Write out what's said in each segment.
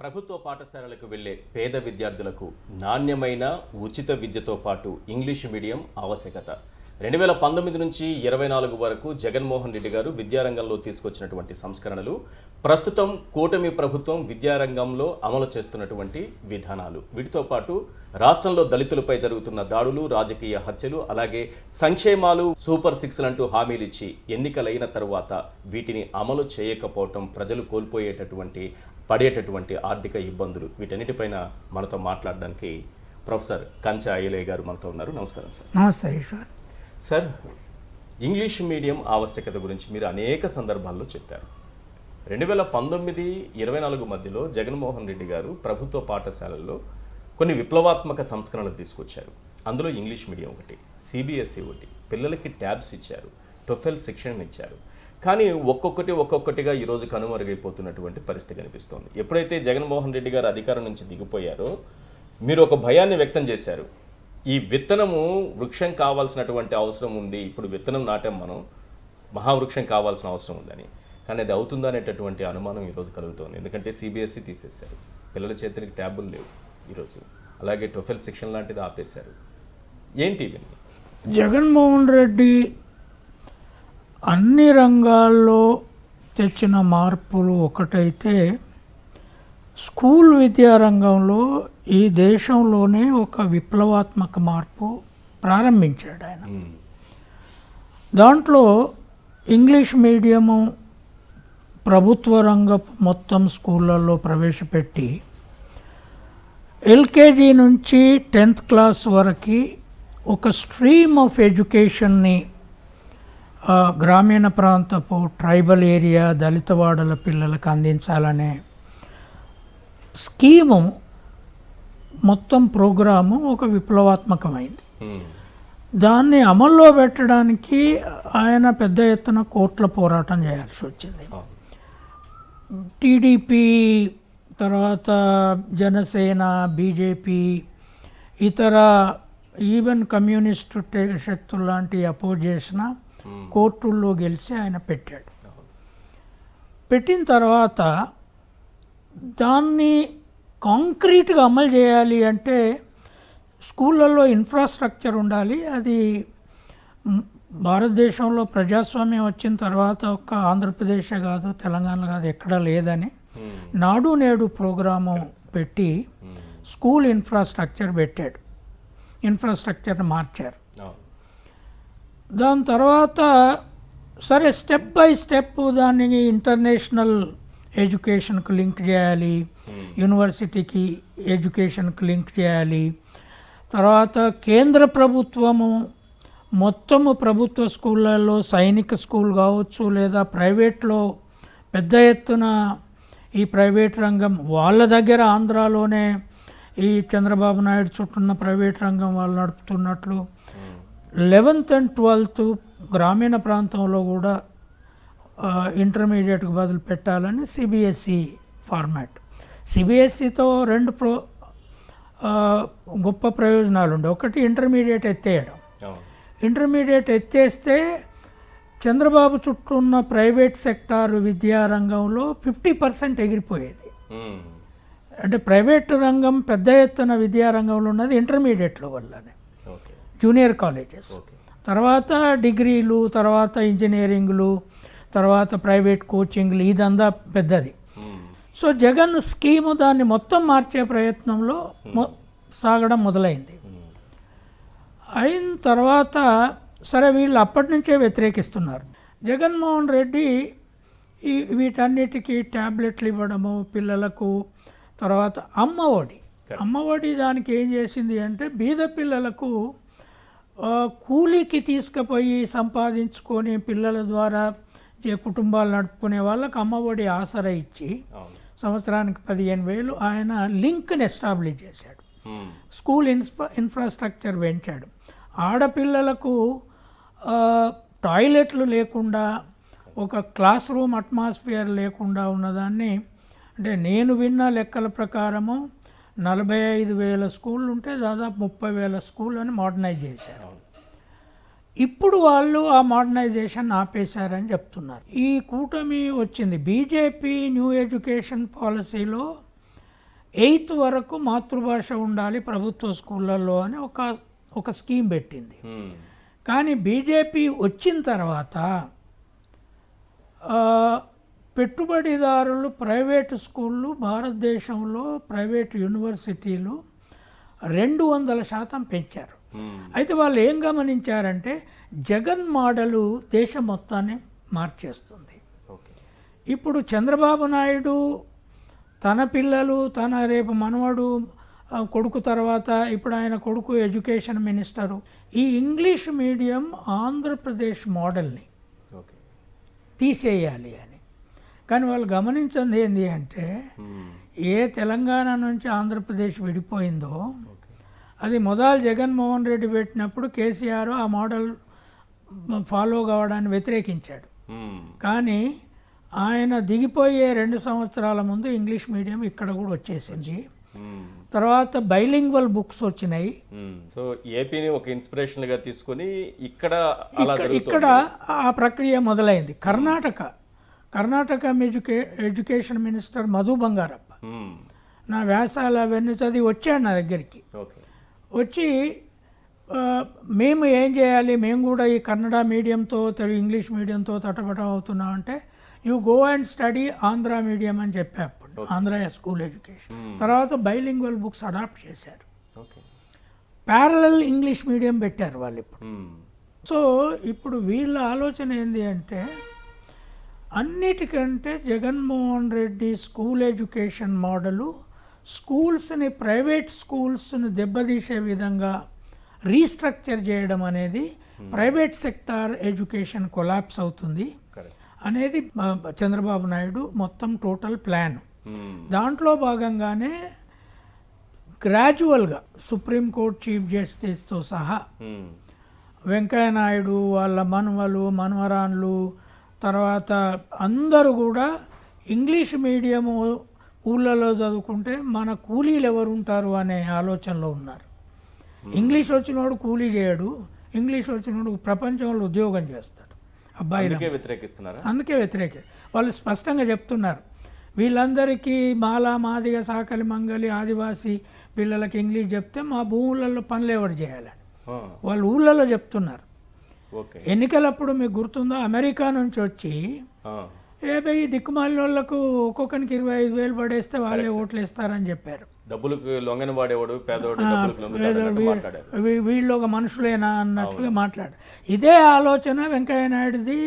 ప్రభుత్వ పాఠశాలలకు వెళ్లే పేద విద్యార్థులకు నాణ్యమైన ఉచిత విద్యతో పాటు ఇంగ్లీష్ మీడియం ఆవశ్యకత 2019 నుంచి 24 వరకు జగన్మోహన్ రెడ్డి గారు విద్యారంగంలో తీసుకొచ్చినటువంటి సంస్కరణలు ప్రస్తుతం కూటమి ప్రభుత్వం విద్యారంగంలో అమలు చేస్తున్నటువంటి విధానాలు వీటితో పాటు రాష్ట్రంలో దళితులపై జరుగుతున్న దాడులు రాజకీయ హత్యలు అలాగే సంక్షేమాలు సూపర్ 6 అంటూ హామీలు ఇచ్చి ఎన్నికలైన తరువాత వీటిని అమలు చేయకపోవటం ప్రజలు పడేటటువంటి ఆర్థిక ఇబ్బందులు వీటన్నిటిపైన మనతో మాట్లాడడానికి ప్రొఫెసర్ కంచె అయ్యలయ్య గారు మనతో ఉన్నారు. నమస్కారం సార్. నమస్తే ఈశ్వర్. సార్, ఇంగ్లీష్ మీడియం ఆవశ్యకత గురించి మీరు అనేక సందర్భాల్లో చెప్పారు. 2019-24 మధ్యలో జగన్మోహన్ రెడ్డి గారు ప్రభుత్వ పాఠశాలల్లో కొన్ని విప్లవాత్మక సంస్కరణలు తీసుకొచ్చారు. అందులో ఇంగ్లీష్ మీడియం ఒకటి, సిబిఎస్ఈ ఒకటి, పిల్లలకి ట్యాబ్స్ ఇచ్చారు, టొఫెల్ శిక్షణ ఇచ్చారు. కానీ ఒక్కొక్కటిగా ఈరోజు కనుమరుగైపోతున్నటువంటి పరిస్థితి కనిపిస్తోంది. ఎప్పుడైతే జగన్మోహన్ రెడ్డి గారు అధికారం నుంచి దిగిపోయారో మీరు ఒక భయాన్ని వ్యక్తం చేశారు. ఈ విత్తనము వృక్షం కావాల్సినటువంటి అవసరం ఉంది, ఇప్పుడు విత్తనం నాటాం మనం, మహావృక్షం కావాల్సిన అవసరం ఉందని. కానీ అది అవుతుందా అనేటటువంటి అనుమానం ఈరోజు కలుగుతోంది. ఎందుకంటే సిబిఎస్ఈ తీసేశారు, పిల్లల చేతులకి ట్యాబులు లేవు ఈరోజు, అలాగే టొఫెల్ శిక్షణ లాంటిది ఆపేశారు. ఏంటి ఇవన్నీ? జగన్మోహన్ రెడ్డి అన్ని రంగాల్లో తెచ్చిన మార్పులు ఒకటైతే స్కూల్ విద్యారంగంలో ఈ దేశంలోనే ఒక విప్లవాత్మక మార్పు ప్రారంభించాడు ఆయన. దాంట్లో ఇంగ్లీష్ మీడియము ప్రభుత్వ రంగ మొత్తం స్కూళ్ళల్లో ప్రవేశపెట్టి ఎల్కేజీ నుంచి 10th క్లాస్ వరకు ఒక స్ట్రీమ్ ఆఫ్ ఎడ్యుకేషన్ని గ్రామీణ ప్రాంతపు ట్రైబల్ ఏరియా దళితవాడల పిల్లలకు అందించాలనే స్కీము మొత్తం ప్రోగ్రాము ఒక విప్లవాత్మకమైంది. దాన్ని అమల్లో పెట్టడానికి ఆయన పెద్ద ఎత్తున కోర్టుల పోరాటం చేయాల్సి వచ్చింది. టీడీపీ తర్వాత జనసేన, బీజేపీ, ఇతర ఈవెన్ కమ్యూనిస్టు శక్తులు లాంటి అపోజ్ చేసిన కోర్టుల్లో గెలిచి ఆయన పెట్టాడు. పెట్టిన తర్వాత దాన్ని కాంక్రీట్గా అమలు చేయాలి అంటే స్కూళ్ళల్లో ఇన్ఫ్రాస్ట్రక్చర్ ఉండాలి. అది భారతదేశంలో ప్రజాస్వామ్యం వచ్చిన తర్వాత ఒక్క ఆంధ్రప్రదేశ్ కాదు, తెలంగాణ కాదు, ఎక్కడా లేదని నాడు నేడు ప్రోగ్రాము పెట్టి స్కూల్ ఇన్ఫ్రాస్ట్రక్చర్ పెట్టాడు, ఇన్ఫ్రాస్ట్రక్చర్ని మార్చారు. దాని తర్వాత సరే స్టెప్ బై స్టెప్ దాన్ని ఇంటర్నేషనల్ ఎడ్యుకేషన్కి లింక్ చేయాలి, యూనివర్సిటీకి ఎడ్యుకేషన్కి లింక్ చేయాలి. తర్వాత కేంద్ర ప్రభుత్వము మొత్తము ప్రభుత్వ స్కూళ్ళల్లో సైనిక స్కూల్ కావచ్చు లేదా ప్రైవేట్లో పెద్ద ఎత్తున ఈ ప్రైవేట్ రంగం వాళ్ళ దగ్గర ఆంధ్రాలోనే ఈ చంద్రబాబు నాయుడు చుట్టూన్న ప్రైవేట్ రంగం వాళ్ళు నడుపుతున్నట్లు 11th and 12th గ్రామీణ ప్రాంతంలో కూడా ఇంటర్మీడియట్కి బదులు పెట్టాలని సిబిఎస్ఈ ఫార్మాట్. సిబిఎస్ఈతో రెండు గొప్ప ప్రయోజనాలు ఉండే. ఒకటి ఇంటర్మీడియట్ ఎత్తేయడం. ఇంటర్మీడియట్ ఎత్తేస్తే చంద్రబాబు చుట్టూ ఉన్న ప్రైవేట్ సెక్టార్ విద్యారంగంలో 50% ఎగిరిపోయేది. అంటే ప్రైవేట్ రంగం పెద్ద ఎత్తున విద్యారంగంలో ఉన్నది ఇంటర్మీడియట్లో వల్లనే, జూనియర్ కాలేజెస్, తర్వాత డిగ్రీలు, తర్వాత ఇంజనీరింగ్లు, తర్వాత ప్రైవేట్ కోచింగ్లు, ఇదంతా పెద్దది. సో జగన్ స్కీము దాన్ని మొత్తం మార్చే ప్రయత్నంలో సాగడం మొదలైంది. అయిన తర్వాత సరే వీళ్ళు అప్పటి నుంచే వ్యతిరేకిస్తున్నారు. జగన్మోహన్ రెడ్డి వీటన్నిటికీ ట్యాబ్లెట్లు ఇవ్వడము పిల్లలకు, తర్వాత అమ్మఒడి దానికి ఏం చేసింది అంటే బీద పిల్లలకు కూలీకి తీసుకుపోయి సంపాదించుకొని పిల్లల ద్వారా కుటుంబాలు నడుపుకునే వాళ్ళకు అమ్మఒడి ఆసరా ఇచ్చి సంవత్సరానికి 15,000 ఆయన లింక్ని ఎస్టాబ్లిష్ చేశాడు. స్కూల్ ఇన్ఫ్రాస్ట్రక్చర్ పెంచాడు. ఆడపిల్లలకు టాయిలెట్లు లేకుండా ఒక క్లాస్ రూమ్ అట్మాస్ఫియర్ లేకుండా ఉన్నదాన్ని, అంటే నేను విన్న లెక్కల ప్రకారము 45,000 స్కూళ్ళు ఉంటే దాదాపు 30,000 స్కూల్ అని మోడర్నైజ్ చేశారు. ఇప్పుడు వాళ్ళు ఆ మోడర్నైజేషన్ ఆపేశారని చెప్తున్నారు. ఈ కూటమి వచ్చింది. బీజేపీ న్యూ ఎడ్యుకేషన్ పాలసీలో 8th వరకు మాతృభాష ఉండాలి ప్రభుత్వ స్కూళ్ళల్లో అని ఒక స్కీమ్ పెట్టింది. కానీ బీజేపీ వచ్చిన తర్వాత పెట్టుబడిదారులు ప్రైవేటు స్కూళ్ళు, భారతదేశంలో ప్రైవేటు యూనివర్సిటీలు 200% పెంచారు. అయితే వాళ్ళు ఏం గమనించారంటే జగన్ మోడలు దేశం మొత్తాన్ని మార్చేస్తుంది. ఇప్పుడు చంద్రబాబు నాయుడు తన పిల్లలు, తన రేపు మనవడు కొడుకు తర్వాత ఇప్పుడు ఆయన కొడుకు ఎడ్యుకేషన్ మినిస్టరు ఈ ఇంగ్లీష్ మీడియం ఆంధ్రప్రదేశ్ మోడల్ని తీసేయాలి అని. కానీ వాళ్ళు గమనించింది ఏంటి అంటే ఏ తెలంగాణ నుంచి ఆంధ్రప్రదేశ్ విడిపోయిందో అది మొదలు జగన్మోహన్ రెడ్డి పెట్టినప్పుడు కేసీఆర్ ఆ మోడల్ ఫాలో కావడాన్ని వ్యతిరేకించాడు. కానీ ఆయన దిగిపోయే 2 సంవత్సరాల ముందు ఇంగ్లీష్ మీడియం ఇక్కడ కూడా వచ్చేసింది. తర్వాత బైలింగ్వల్ బుక్స్ వచ్చినాయి. సో ఏపీని ఒక ఇన్స్పిరేషన్గా తీసుకొని ఇక్కడ ఆ ప్రక్రియ మొదలైంది. కర్ణాటక ఎడ్యుకేషన్ మినిస్టర్ మధు బంగారప్ప నా వ్యాసాలు అవన్నీ చదివి వచ్చాడు నా దగ్గరికి. వచ్చి మేము ఏం చేయాలి, మేము కూడా ఈ కన్నడ మీడియంతో తెలుగు ఇంగ్లీష్ మీడియంతో తటపట అవుతున్నాం అంటే you go and study Andhra medium అని చెప్పా. అప్పుడు ఆంధ్ర స్కూల్ ఎడ్యుకేషన్ తర్వాత బైలింగ్వల్ బుక్స్ అడాప్ట్ చేశారు. ప్యారలల్ ఇంగ్లీష్ మీడియం పెట్టారు వాళ్ళు ఇప్పుడు. సో ఇప్పుడు వీళ్ళ ఆలోచన ఏంటి అంటే అన్నిటికంటే Jaganmohan Reddy school education model స్కూల్స్ని ప్రైవేట్ స్కూల్స్ని దెబ్బతీసే విధంగా రీస్ట్రక్చర్ చేయడం అనేది ప్రైవేట్ సెక్టార్ ఎడ్యుకేషన్ కొలాప్స్ అవుతుంది అనేది చంద్రబాబు నాయుడు మొత్తం టోటల్ ప్లాన్. దాంట్లో భాగంగానే గ్రాడ్యువల్గా సుప్రీంకోర్టు చీఫ్ జస్టిస్తో సహా వెంకయ్య నాయుడు వాళ్ళ మనవరాన్లు తర్వాత అందరూ కూడా ఇంగ్లీష్ మీడియము ఊళ్ళలో చదువుకుంటే మన కూలీలు ఎవరు ఉంటారు అనే ఆలోచనలో ఉన్నారు. ఇంగ్లీష్ వచ్చినోడు కూలీ చేయడు, ఇంగ్లీష్ వచ్చినోడు ప్రపంచంలో ఉద్యోగం చేస్తాడు. అబ్బాయిలు అందుకే వ్యతిరేక వాళ్ళు స్పష్టంగా చెప్తున్నారు. వీళ్ళందరికీ మాదిగ సాకలి మంగలి ఆదివాసీ పిల్లలకి ఇంగ్లీష్ చెప్తే మా భూములలో పనులు ఎవరు చేయాలని వాళ్ళు ఊళ్ళలో చెప్తున్నారు. ఎన్నికలప్పుడు మీకు గుర్తుందో అమెరికా నుంచి వచ్చి ఈ దిక్కుమాలిన వాళ్ళకు ఒక్కొక్కరికి 25,000 పడేస్తే వాళ్ళే ఓట్లు వేస్తారని చెప్పారు. వీళ్ళు ఒక మనుషులేనా అన్నట్లుగా మాట్లాడు. ఇదే ఆలోచన వెంకయ్య నాయుడుది,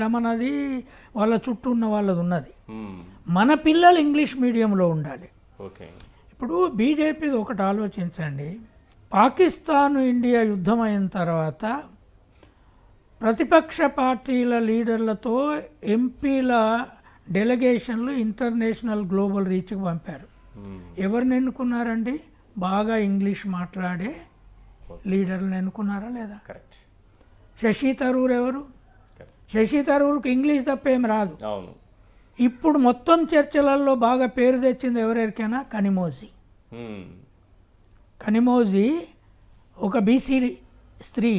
రమణది, వాళ్ళ చుట్టూ ఉన్న వాళ్ళది ఉన్నది. మన పిల్లలు ఇంగ్లీష్ మీడియంలో ఉండాలి. ఇప్పుడు బీజేపీది ఒకటి ఆలోచించండి. పాకిస్తాన్ ఇండియా యుద్ధం అయిన తర్వాత ప్రతిపక్ష పార్టీల లీడర్లతో ఎంపీల డెలిగేషన్లు ఇంటర్నేషనల్ గ్లోబల్ రీచ్కి పంపారు. ఎవరిని ఎన్నుకున్నారండి? బాగా ఇంగ్లీష్ మాట్లాడే లీడర్లను ఎన్నుకున్నారా లేదా? శశి థరూర్ ఎవరు? శశి థరూర్కి ఇంగ్లీష్ తప్ప ఏం రాదు. ఇప్పుడు మొత్తం చర్చలలో బాగా పేరు తెచ్చింది ఎవరెరికైనా కనిమోజీ ఒక బీసీ స్త్రీ,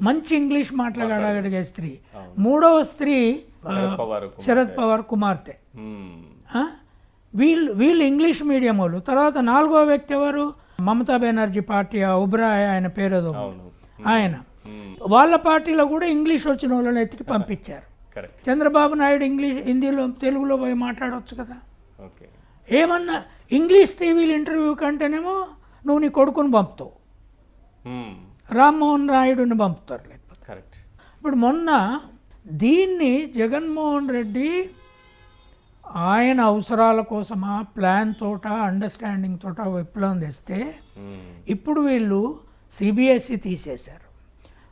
మంచి ఇంగ్లీష్ మాట్లాడగలిగే స్త్రీ. 3వ స్త్రీ శరద్ పవార్ కుమార్తె. వీళ్ళు ఇంగ్లీష్ మీడియం వాళ్ళు. తర్వాత 4వ వ్యక్తి ఎవరు? మమతా బెనర్జీ పార్టీ ఒబ్రాయ్ ఆయన పేరు ఆయన. వాళ్ళ పార్టీలో కూడా ఇంగ్లీష్ వచ్చిన వాళ్ళని ఎత్తికి పంపించారు. చంద్రబాబు నాయుడు హిందీలో తెలుగులో పోయి మాట్లాడవచ్చు కదా. ఏమన్నా ఇంగ్లీష్ టీవీలు ఇంటర్వ్యూ కంటేనేమో నువ్వు నీ కొడుకుని పంపుతావు, రామ్మోహన్ నాయుడుని పంపుతారు. లేకపోతే ఇప్పుడు మొన్న దీన్ని జగన్మోహన్ రెడ్డి ఆయన అవసరాల కోసమా ప్లాన్ తోట అండర్స్టాండింగ్ తోట విప్లవం తెస్తే ఇప్పుడు వీళ్ళు సిబిఎస్ఈ తీసేశారు,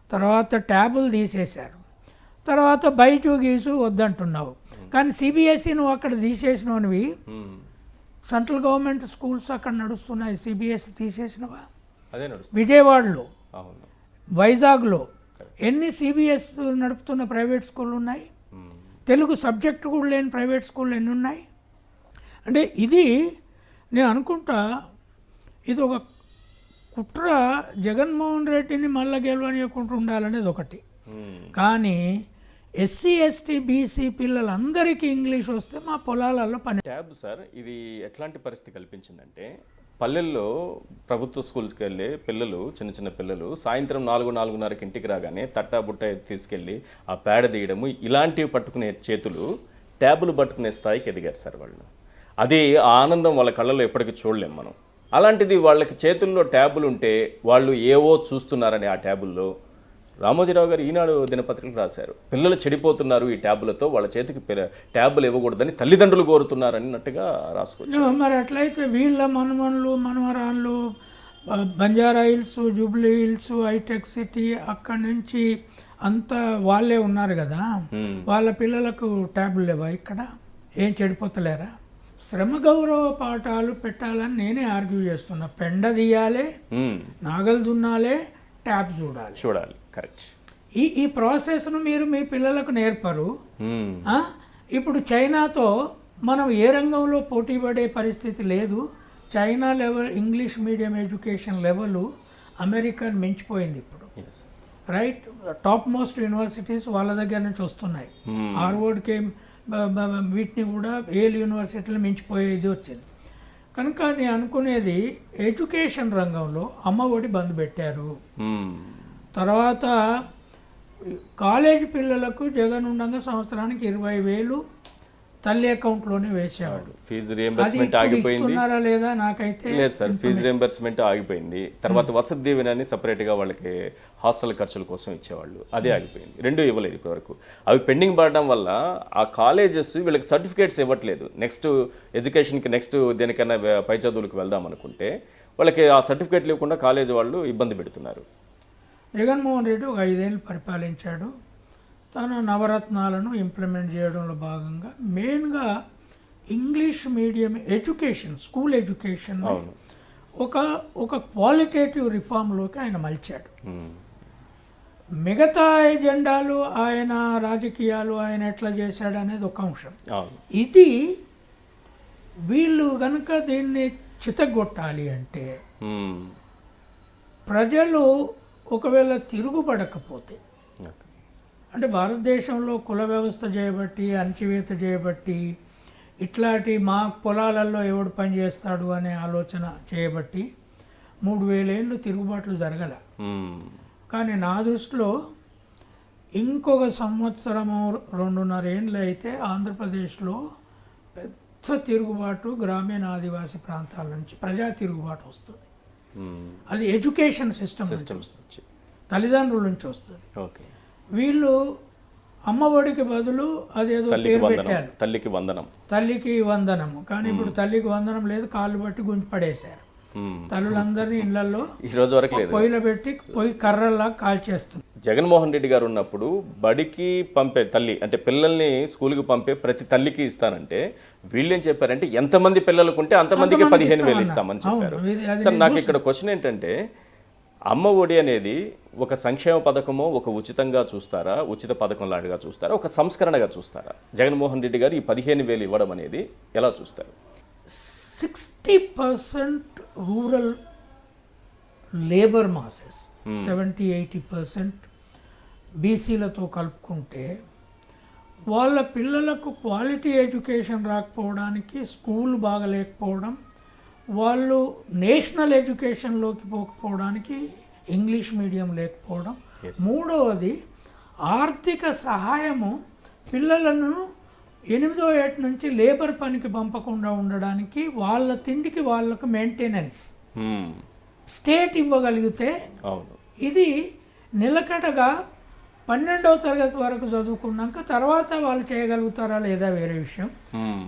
తర్వాత ట్యాబులు తీసేశారు, తర్వాత బైజు గీజు వద్దంటున్నావు. కానీ సిబిఎస్ఈ నువ్వు అక్కడ తీసేసినవి సెంట్రల్ గవర్నమెంట్ స్కూల్స్ అక్కడ నడుస్తున్నాయి. సిబిఎస్ఈ తీసేసినవా? విజయవాడలో, వైజాగ్లో ఎన్ని సిబిఎస్ నడుపుతున్న ప్రైవేట్ స్కూళ్ళు ఉన్నాయి? తెలుగు సబ్జెక్టు కూడా లేని ప్రైవేట్ స్కూళ్ళు ఎన్ని ఉన్నాయి? అంటే ఇది నేను అనుకుంటా ఇది ఒక కుట్ర. జగన్మోహన్ రెడ్డిని మళ్ళీ గెలవనియకుండా ఉండాలనేది ఒకటి. కానీ ఎస్సీ ఎస్టీ బీసీ పిల్లలందరికీ ఇంగ్లీష్ వస్తే మా పొలాలలో పని. ట్యాబ్ సార్ ఇది ఎట్లాంటి పరిస్థితి కల్పించిందంటే పల్లెల్లో ప్రభుత్వ స్కూల్స్కి వెళ్ళే పిల్లలు, చిన్న చిన్న పిల్లలు సాయంత్రం 4-4:30కి ఇంటికి రాగానే తట్టా బుట్ట తీసుకెళ్ళి ఆ పేడ తీయడము, ఇలాంటివి పట్టుకునే చేతులు ట్యాబులు పట్టుకునే స్థాయికి ఎదిగారు సార్ వాళ్ళు. అది ఆ ఆనందం వాళ్ళ కళ్ళలో ఎప్పటికీ చూడలేం మనం. అలాంటిది వాళ్ళకి చేతుల్లో ట్యాబులు ఉంటే వాళ్ళు ఏవో చూస్తున్నారని ఆ ట్యాబుల్లో రామోజీరావు గారు ఈనాడు దినపత్రికలు రాశారు, పిల్లలు చెడిపోతున్నారు ఈ ట్యాబులతో, వాళ్ళ చేతికి ట్యాబులు ఇవ్వకూడదని తల్లిదండ్రులు కోరుతున్నారు అన్నట్టుగా రాసుకోవచ్చు. మరి అట్లయితే వీళ్ళ మనమన్లు మనవరాళ్ళు బంజారా హిల్స్, జూబ్లీ హిల్స్, హైటెక్ సిటీ అక్కడి నుంచి అంతా వాళ్ళే ఉన్నారు కదా, వాళ్ళ పిల్లలకు ట్యాబులు లేవా? ఇక్కడ ఏం చెడిపోతలేరా? శ్రమ గౌరవ పాఠాలు పెట్టాలని నేనే ఆర్గ్యూ చేస్తున్నా. పెండ తీయాలి, నాగలు దున్నాలే, ట్యాబ్ చూడాలి. కరెక్ట్. ఈ ప్రాసెస్ను మీరు మీ పిల్లలకు నేర్పరు. ఇప్పుడు చైనాతో మనం ఏ రంగంలో పోటీ పడే పరిస్థితి లేదు. China level English medium education level American మించిపోయింది ఇప్పుడు. రైట్, టాప్ మోస్ట్ యూనివర్సిటీస్ వాళ్ళ దగ్గర నుంచి వస్తున్నాయి. హార్వర్డ్కి వీటిని కూడా ఏల్ యూనివర్సిటీలు మించిపోయేది వచ్చింది. కనుక నేను అనుకునేది ఎడ్యుకేషన్ రంగంలో అమ్మఒడి బంద్ పెట్టారు. తర్వాత కాలేజీ పిల్లలకు జగన్ ఉండగా సంవత్సరానికి 20,000 తల్లి అకౌంట్లోనే వేసేవాడు. ఫీజు రియంబర్స్మెంట్ ఆగిపోయింది లేదా? నాకైతే లేదు సార్, ఫీజు రియంబర్స్మెంట్ ఆగిపోయింది. తర్వాత వసతి దీవెన అని సపరేట్గా వాళ్ళకి హాస్టల్ ఖర్చుల కోసం ఇచ్చేవాళ్ళు, అదే ఆగిపోయింది. రెండూ ఇవ్వలేదు ఇప్పటివరకు. అవి పెండింగ్ పడడం వల్ల ఆ కాలేజెస్ వీళ్ళకి సర్టిఫికేట్స్ ఇవ్వట్లేదు. నెక్స్ట్ ఎడ్యుకేషన్కి నెక్స్ట్ దేనికైనా పై చదువులకు వెళ్దాం అనుకుంటే వాళ్ళకి ఆ సర్టిఫికేట్లు ఇవ్వకుండా కాలేజీ వాళ్ళు ఇబ్బంది పెడుతున్నారు. జగన్మోహన్ రెడ్డి ఒక 5 ఏళ్ళు పరిపాలించాడు. తన నవరత్నాలను ఇంప్లిమెంట్ చేయడంలో భాగంగా మెయిన్గా English medium education, school education ఒక క్వాలిటేటివ్ రిఫార్మ్లోకి ఆయన మలిచాడు. మిగతా ఎజెండాలు ఆయన రాజకీయాలు ఆయన ఎట్లా చేశాడు అనేది ఒక అంశం. ఇది వీళ్ళు కనుక దీన్ని చితగొట్టాలి అంటే ప్రజలు ఒకవేళ తిరుగుబడకపోతే, అంటే భారతదేశంలో కుల వ్యవస్థ చేయబట్టి, అణచివేత చేయబట్టి, ఇట్లాంటి మా పొలాలలో ఎవడు పని చేస్తాడు అనే ఆలోచన చేయబట్టి 3,000 ఏళ్ళు తిరుగుబాట్లు జరగల. కానీ నా దృష్టిలో ఇంకొక సంవత్సరము 2.5 ఏళ్ళు అయితే ఆంధ్రప్రదేశ్లో పెద్ద తిరుగుబాటు గ్రామీణ ఆదివాసీ ప్రాంతాల నుంచి ప్రజా తిరుగుబాటు వస్తుంది. అది ఎడ్యుకేషన్ సిస్టమ్ వస్తుంది, తల్లిదండ్రుల నుంచి వస్తుంది. వీళ్ళు అమ్మఒడికి బదులు అదేదో పేరు పెట్టారు, తల్లికి వందనము. కానీ ఇప్పుడు తల్లికి వందనం లేదు, కాళ్ళు బట్టి గుంజి పడేశారు. తల్లులందరినీ ఇళ్లలో పొయ్యిలో పెట్టి పొయ్యి కర్రల్లా కాల్చేస్తుంది. జగన్మోహన్ రెడ్డి గారు ఉన్నప్పుడు బడికి పంపే తల్లి, అంటే పిల్లల్ని స్కూల్కి పంపే ప్రతి తల్లికి ఇస్తానంటే వీళ్ళు ఏం చెప్పారంటే ఎంతమంది పిల్లలకు ఉంటే అంతమందికి 15,000 ఇస్తామని చెప్పారు. సార్ నాకు ఇక్కడ క్వశ్చన్ ఏంటంటే, అమ్మ ఒడి అనేది ఒక సంక్షేమ పథకమో, ఒక ఉచితంగా చూస్తారా, ఉచిత పథకం లాంటిగా చూస్తారా, ఒక సంస్కరణగా చూస్తారా? జగన్మోహన్ రెడ్డి గారు ఈ 15,000 ఇవ్వడం అనేది ఎలా చూస్తారు? 60% రూరల్ లేబర్ మాసెస్, 70-80% బీసీలతో కలుపుకుంటే వాళ్ళ పిల్లలకు క్వాలిటీ ఎడ్యుకేషన్ రాకపోవడానికి, స్కూల్ బాగలేకపోవడం, వాళ్ళు నేషనల్ ఎడ్యుకేషన్లోకి పోకపోవడానికి ఇంగ్లీష్ మీడియం లేకపోవడం. మూడవది ఆర్థిక సహాయము పిల్లలను 8వ ఏట నుంచి లేబర్ పనికి పంపకుండా ఉండడానికి, వాళ్ళ తిండికి వాళ్ళకు మెయింటెనెన్స్ స్టేట్ ఇవ్వగలిగితే ఇది నిలకడగా 12వ తరగతి వరకు చదువుకున్నాక తర్వాత వాళ్ళు చేయగలుగుతారా లేదా వేరే విషయం.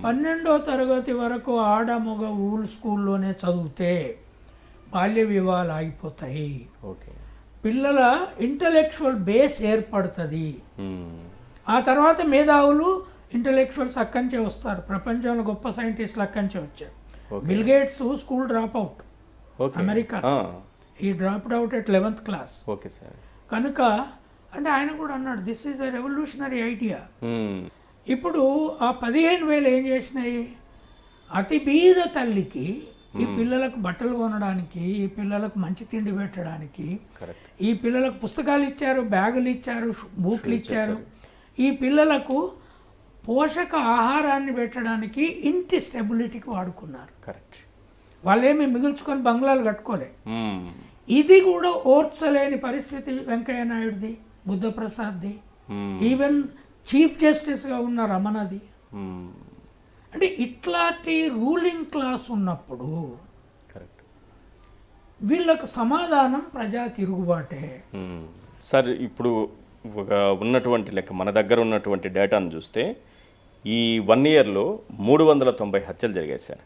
12వ తరగతి వరకు ఆడ మగ ఊల్ స్కూల్లోనే చదివితే బాల్య వివాహాలు ఆగిపోతాయి, పిల్లల ఇంటలెక్చువల్ బేస్ ఏర్పడుతుంది. ఆ తర్వాత మేధావులు ఇంటలెక్చువల్స్ అక్కడి వస్తారు. ప్రపంచంలో గొప్ప సైంటిస్టులు అక్కడి వచ్చారు. Bill Gates school drop out, America. He dropped out at 11th class. కనుక అంటే ఆయన కూడా అన్నాడు, this is a revolutionary idea. ఇప్పుడు ఆ 15,000 ఏం చేసినాయి? అతి బీద తల్లికి ఈ పిల్లలకు బట్టలు కొనడానికి, ఈ పిల్లలకు మంచి తిండి పెట్టడానికి, ఈ పిల్లలకు పుస్తకాలు ఇచ్చారు, బ్యాగులు ఇచ్చారు, బూట్లు ఇచ్చారు. ఈ పిల్లలకు పోషక ఆహారాన్ని పెట్టడానికి ఇంటి స్టెబిలిటీకి వాడుకున్నారు. కరెక్ట్. వాళ్ళేమి మిగుల్చుకొని బంగ్లాలు కట్టుకోలే. ఇది కూడా ఓర్చలేని పరిస్థితి వెంకయ్య నాయుడుది, బుద్ధప్రసాద్ది, ఈవెన్ చీఫ్ జస్టిస్గా ఉన్న రమణది. అంటే ఇట్లాంటి రూలింగ్ క్లాస్ ఉన్నప్పుడు కరెక్ట్ వీళ్ళకు సమాధానం ప్రజా తిరుగుబాటే. సార్ ఇప్పుడు ఒక ఉన్నటువంటి లెక్క మన దగ్గర ఉన్నటువంటి డేటాను చూస్తే ఈ 1 ఇయర్లో 390 హత్యలు జరిగాయి సార్.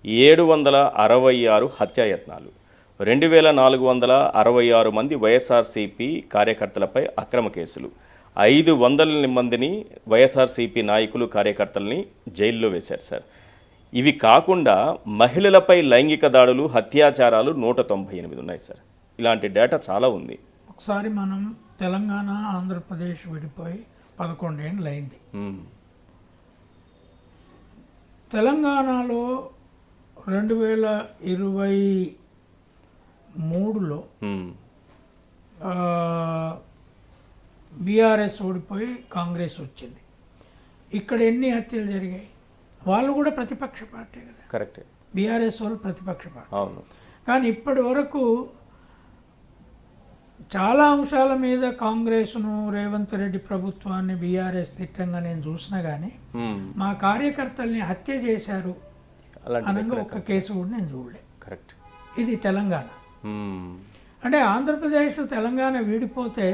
766 హత్యాయత్నాలు, 2466 మంది వైఎస్ఆర్సీపీ కార్యకర్తలపై అక్రమ కేసులు, 500 మందిని వైఎస్ఆర్సీపీ నాయకులు కార్యకర్తల్ని జైల్లో వేశారు సార్. ఇవి కాకుండా మహిళలపై లైంగిక దాడులు, అత్యాచారాలు 198 ఉన్నాయి సార్. ఇలాంటి డేటా చాలా ఉంది. ఒకసారి మనం తెలంగాణ ఆంధ్రప్రదేశ్ విడిపోయి 11 ఏళ్ళు అయింది. తెలంగాణలో 2023లో బీఆర్ఎస్ ఓడిపోయి కాంగ్రెస్ వచ్చింది. ఇక్కడ ఎన్ని హత్యలు జరిగాయి? వాళ్ళు కూడా ప్రతిపక్ష పార్టీ కదా. కరెక్ట్. బీఆర్ఎస్ వాళ్ళు ప్రతిపక్ష పార్టీ. అవును. కానీ ఇప్పటి వరకు చాలా అంశాల మీద కాంగ్రెస్ను, రేవంత్ రెడ్డి ప్రభుత్వాన్ని బీఆర్ఎస్ తిట్టంగా నేను చూసినా కానీ మా కార్యకర్తల్ని హత్య చేశారు అనగా ఒక్క కేసు కూడా నేను చూడలే. కరెక్ట్. ఇది తెలంగాణ. అంటే ఆంధ్రప్రదేశ్ తెలంగాణ విడిపోతే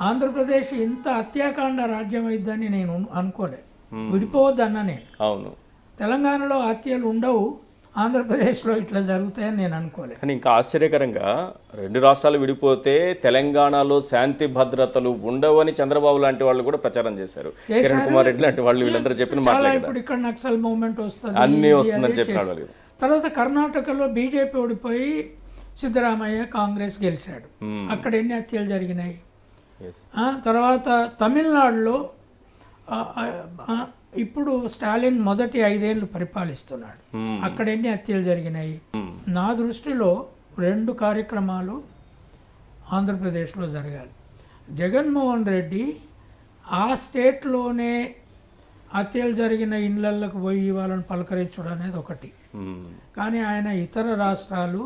ఆంధ్రప్రదేశ్ ఇంత హత్యాకాండ రాజ్యం అయిద్దని నేను అనుకోలే. విడిపోవద్దన్నా నేను. అవును. తెలంగాణలో హత్యలు ఉండవు, ఆంధ్రప్రదేశ్లో ఇట్లా జరుగుతాయని నేను అనుకోలేదు. కానీ ఇంకా ఆశ్చర్యకరంగా 2 రాష్ట్రాలు విడిపోతే తెలంగాణలో శాంతి భద్రతలు ఉండవని చంద్రబాబు లాంటి వాళ్ళు కూడా ప్రచారం చేశారు. కిరణ్ కుమార్ రెడ్డి లాంటి వాళ్ళు వీళ్ళందరూ చెప్పిన చాలా ఇప్పుడు ఇక్కడ నక్సల్ మూవ్మెంట్ వస్తుంది, అన్నీ వస్తుందని చెప్పినాడు. తర్వాత కర్ణాటకలో బీజేపీ ఓడిపోయి సిద్ధరామయ్య కాంగ్రెస్ గెలిచాడు. అక్కడ ఎన్ని హత్యలు జరిగినాయి. తర్వాత తమిళనాడులో ఇప్పుడు స్టాలిన్ మొదటి 5 ఏళ్ళు పరిపాలిస్తున్నాడు. అక్కడ ఎన్ని హత్యలు జరిగినాయి. నా దృష్టిలో 2 కార్యక్రమాలు ఆంధ్రప్రదేశ్లో జరగాలి. జగన్మోహన్ రెడ్డి ఆ స్టేట్లోనే హత్యలు జరిగిన ఇళ్లకి పోయి వాళ్ళని పలకరించడం అనేది ఒకటి. కానీ ఆయన ఇతర రాష్ట్రాలు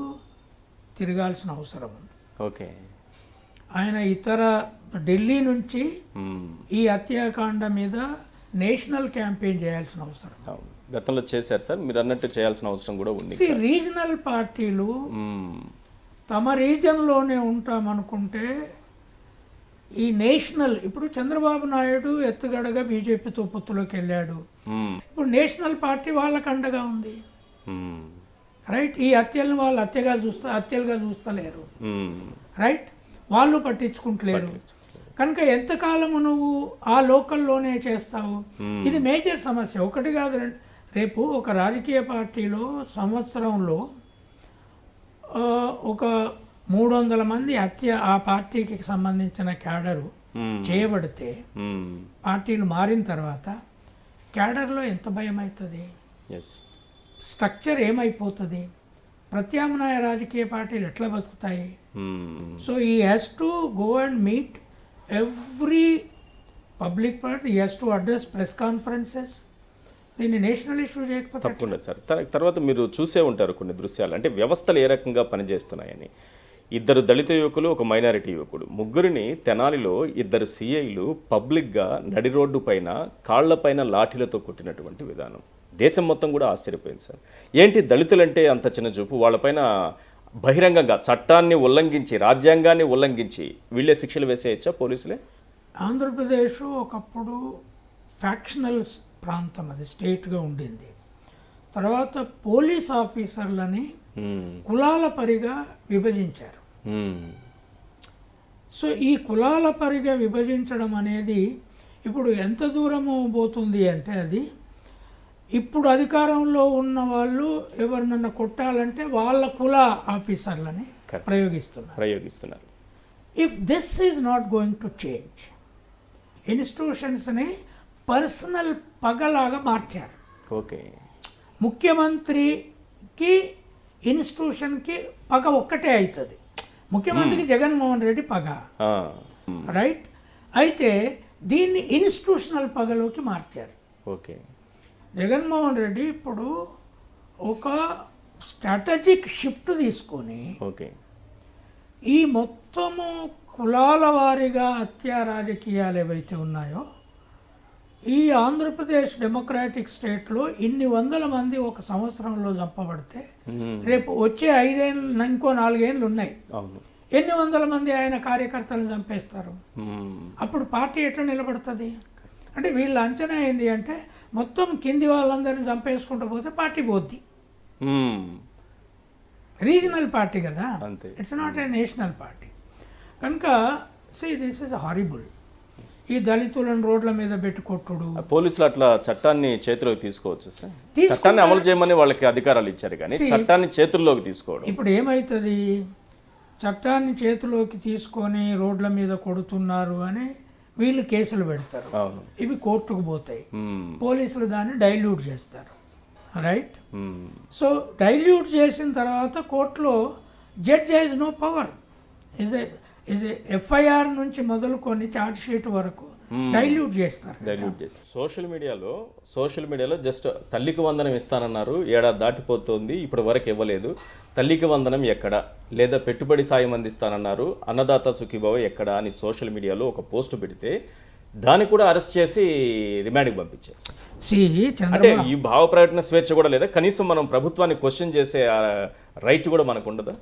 తిరగాల్సిన అవసరం ఉంది. ఓకే. ఆయన ఢిల్లీ నుంచి ఈ హత్యాకాండ మీద నేషనల్ క్యాంపెయిన్ చేయాల్సిన అవసరం. గతంలో చేశారు సార్, మీరు అన్నట్టు చేయాల్సిన అవసరం కూడా ఉంది. రీజనల్ పార్టీలు తమ రీజన్లోనే ఉంటామనుకుంటే ఈ నేషనల్, ఇప్పుడు చంద్రబాబు నాయుడు ఎత్తుగడగా బీజేపీతో పొత్తులోకి వెళ్ళాడు. ఇప్పుడు నేషనల్ పార్టీ వాళ్ళకు అండగా ఉంది. రైట్. ఈ హత్యలను వాళ్ళు హత్యలుగా చూస్తలేరు. రైట్. వాళ్ళు పట్టించుకుంటలేరు. కనుక ఎంతకాలము నువ్వు ఆ లోకల్లోనే చేస్తావు? ఇది మేజర్ సమస్య. ఒకటి కాదు, రేపు ఒక రాజకీయ పార్టీలో సంవత్సరంలో ఒక 300 మంది హత్య ఆ పార్టీకి సంబంధించిన క్యాడరు చేయబడితే పార్టీలు మారిన తర్వాత క్యాడర్లో ఎంత భయం అవుతుంది, స్ట్రక్చర్ ఏమైపోతుంది, ప్రత్యామ్నాయ రాజకీయ పార్టీలు ఎట్లా బతుకుతాయి? So he has to go and meet every public party, he has to address press conferences. దీన్ని నేషనల్ ఇష్యూ చేయకపోతే తప్పకుండా సార్. తర్వాత మీరు చూసే ఉంటారు కొన్ని దృశ్యాలు, అంటే వ్యవస్థలు ఏ రకంగా పనిచేస్తున్నాయని. 2 దళిత యువకులు, ఒక మైనారిటీ యువకుడు, ముగ్గురిని తెనాలిలో 2 సిఐలు పబ్లిక్గా నడి రోడ్డు పైన కాళ్లపైన లాఠీలతో కొట్టినటువంటి విధానం దేశం మొత్తం కూడా ఆశ్చర్యపోయింది సార్. ఏంటి దళితులంటే అంత చిన్న చూపు? వాళ్ళపైన బహిరంగంగా చట్టాన్ని ఉల్లంఘించి, రాజ్యాంగాన్ని ఉల్లంఘించి వీళ్ళే శిక్షలు వేసేయచ్చా పోలీసులే? ఆంధ్రప్రదేశ్ ఒకప్పుడు ఫ్యాక్షనల్ ప్రాంతం, అది స్టేట్గా ఉండింది. తర్వాత పోలీస్ ఆఫీసర్లని కులాల పరిగా విభజించారు. సో ఈ కులాల పరిగా విభజించడం అనేది ఇప్పుడు ఎంత దూరము పోతుంది అంటే, అది ఇప్పుడు అధికారంలో ఉన్న వాళ్ళు ఎవరినన్నా కొట్టాలంటే వాళ్ళ కుల ఆఫీసర్లని ప్రయోగిస్తున్నారు. If this is not going to change, ఇన్స్టిట్యూషన్స్ని పర్సనల్ పగలాగా మార్చారు. ఓకే. ముఖ్యమంత్రికి ఇన్స్టిట్యూషన్కి పగ ఒక్కటే అవుతుంది. ముఖ్యమంత్రికి జగన్మోహన్ రెడ్డి పగ. రైట్. అయితే దీన్ని ఇన్స్టిట్యూషనల్ పగలోకి మార్చారు. ఓకే. జగన్మోహన్ రెడ్డి ఇప్పుడు ఒక స్ట్రాటజిక్ షిఫ్ట్ తీసుకొని ఓకే. ఈ మొత్తము కులాల వారీగా హత్యా రాజకీయాలు ఏవైతే ఉన్నాయో ఈ ఆంధ్రప్రదేశ్ డెమోక్రాటిక్ స్టేట్లో ఇన్ని వందల మంది ఒక సంవత్సరంలో చంపబడితే రేపు వచ్చే 5 ఏళ్ళు ఇంకో 4 ఏళ్ళు ఉన్నాయి, ఎన్ని వందల మంది ఆయన కార్యకర్తలను చంపేస్తారు? అప్పుడు పార్టీ ఎట్లా నిలబడుతుంది? అంటే వీళ్ళ అంచనా ఏంది అంటే మొత్తం కింది వాళ్ళందరినీ చంపేసుకుంటూ పోతే పార్టీ పోద్ది. రీజనల్ పార్టీ కదా, it's not a national party. కనుక దిస్ ఇస్ హారిబుల్. ఈ దళితులను రోడ్ల మీద పెట్టి కొట్టుడు. పోలీసులు అట్లా చట్టాన్ని చేతిలోకి తీసుకోవచ్చు సార్, చట్టాన్ని అమలు చేయమని వాళ్ళకి అధికారాలు ఇచ్చారు కానీ చట్టాన్ని చేతుల్లోకి తీసుకోవడం. ఇప్పుడు ఏమవుతుంది, చట్టాన్ని చేతిలోకి తీసుకొని రోడ్ల మీద కొడుతున్నారు అని వీళ్ళు కేసులు పెడతారు, ఇవి కోర్టుకు పోతాయి, పోలీసులు దాన్ని డైల్యూట్ చేస్తారు, రైట్? సో డైల్యూట్ చేసిన తర్వాత కోర్టులో judge has no power. Is FIR నుంచి మొదలుకొని ఛార్జ్ షీట్ వరకు డైల్యూట్ చేస్తారు. సోషల్ మీడియాలో జస్ట్ తల్లికి వందనం ఇస్తానన్నారు, ఏడాది దాటిపోతుంది, ఇప్పటి వరకు ఇవ్వలేదు. తల్లికి వందనం ఎక్కడ, లేదా పెట్టుబడి సాయం అందిస్తానన్నారు, అన్నదాత సుఖీభావ ఎక్కడ అని సోషల్ మీడియాలో ఒక పోస్ట్ పెడితే దాన్ని కూడా అరెస్ట్ చేసి రిమాండ్కి పంపించారు. అంటే ఈ భావ ప్రకటన స్వేచ్ఛ కూడా లేదా? కనీసం మనం ప్రభుత్వాన్ని క్వశ్చన్ చేసే రైట్ కూడా మనకు ఉండదా?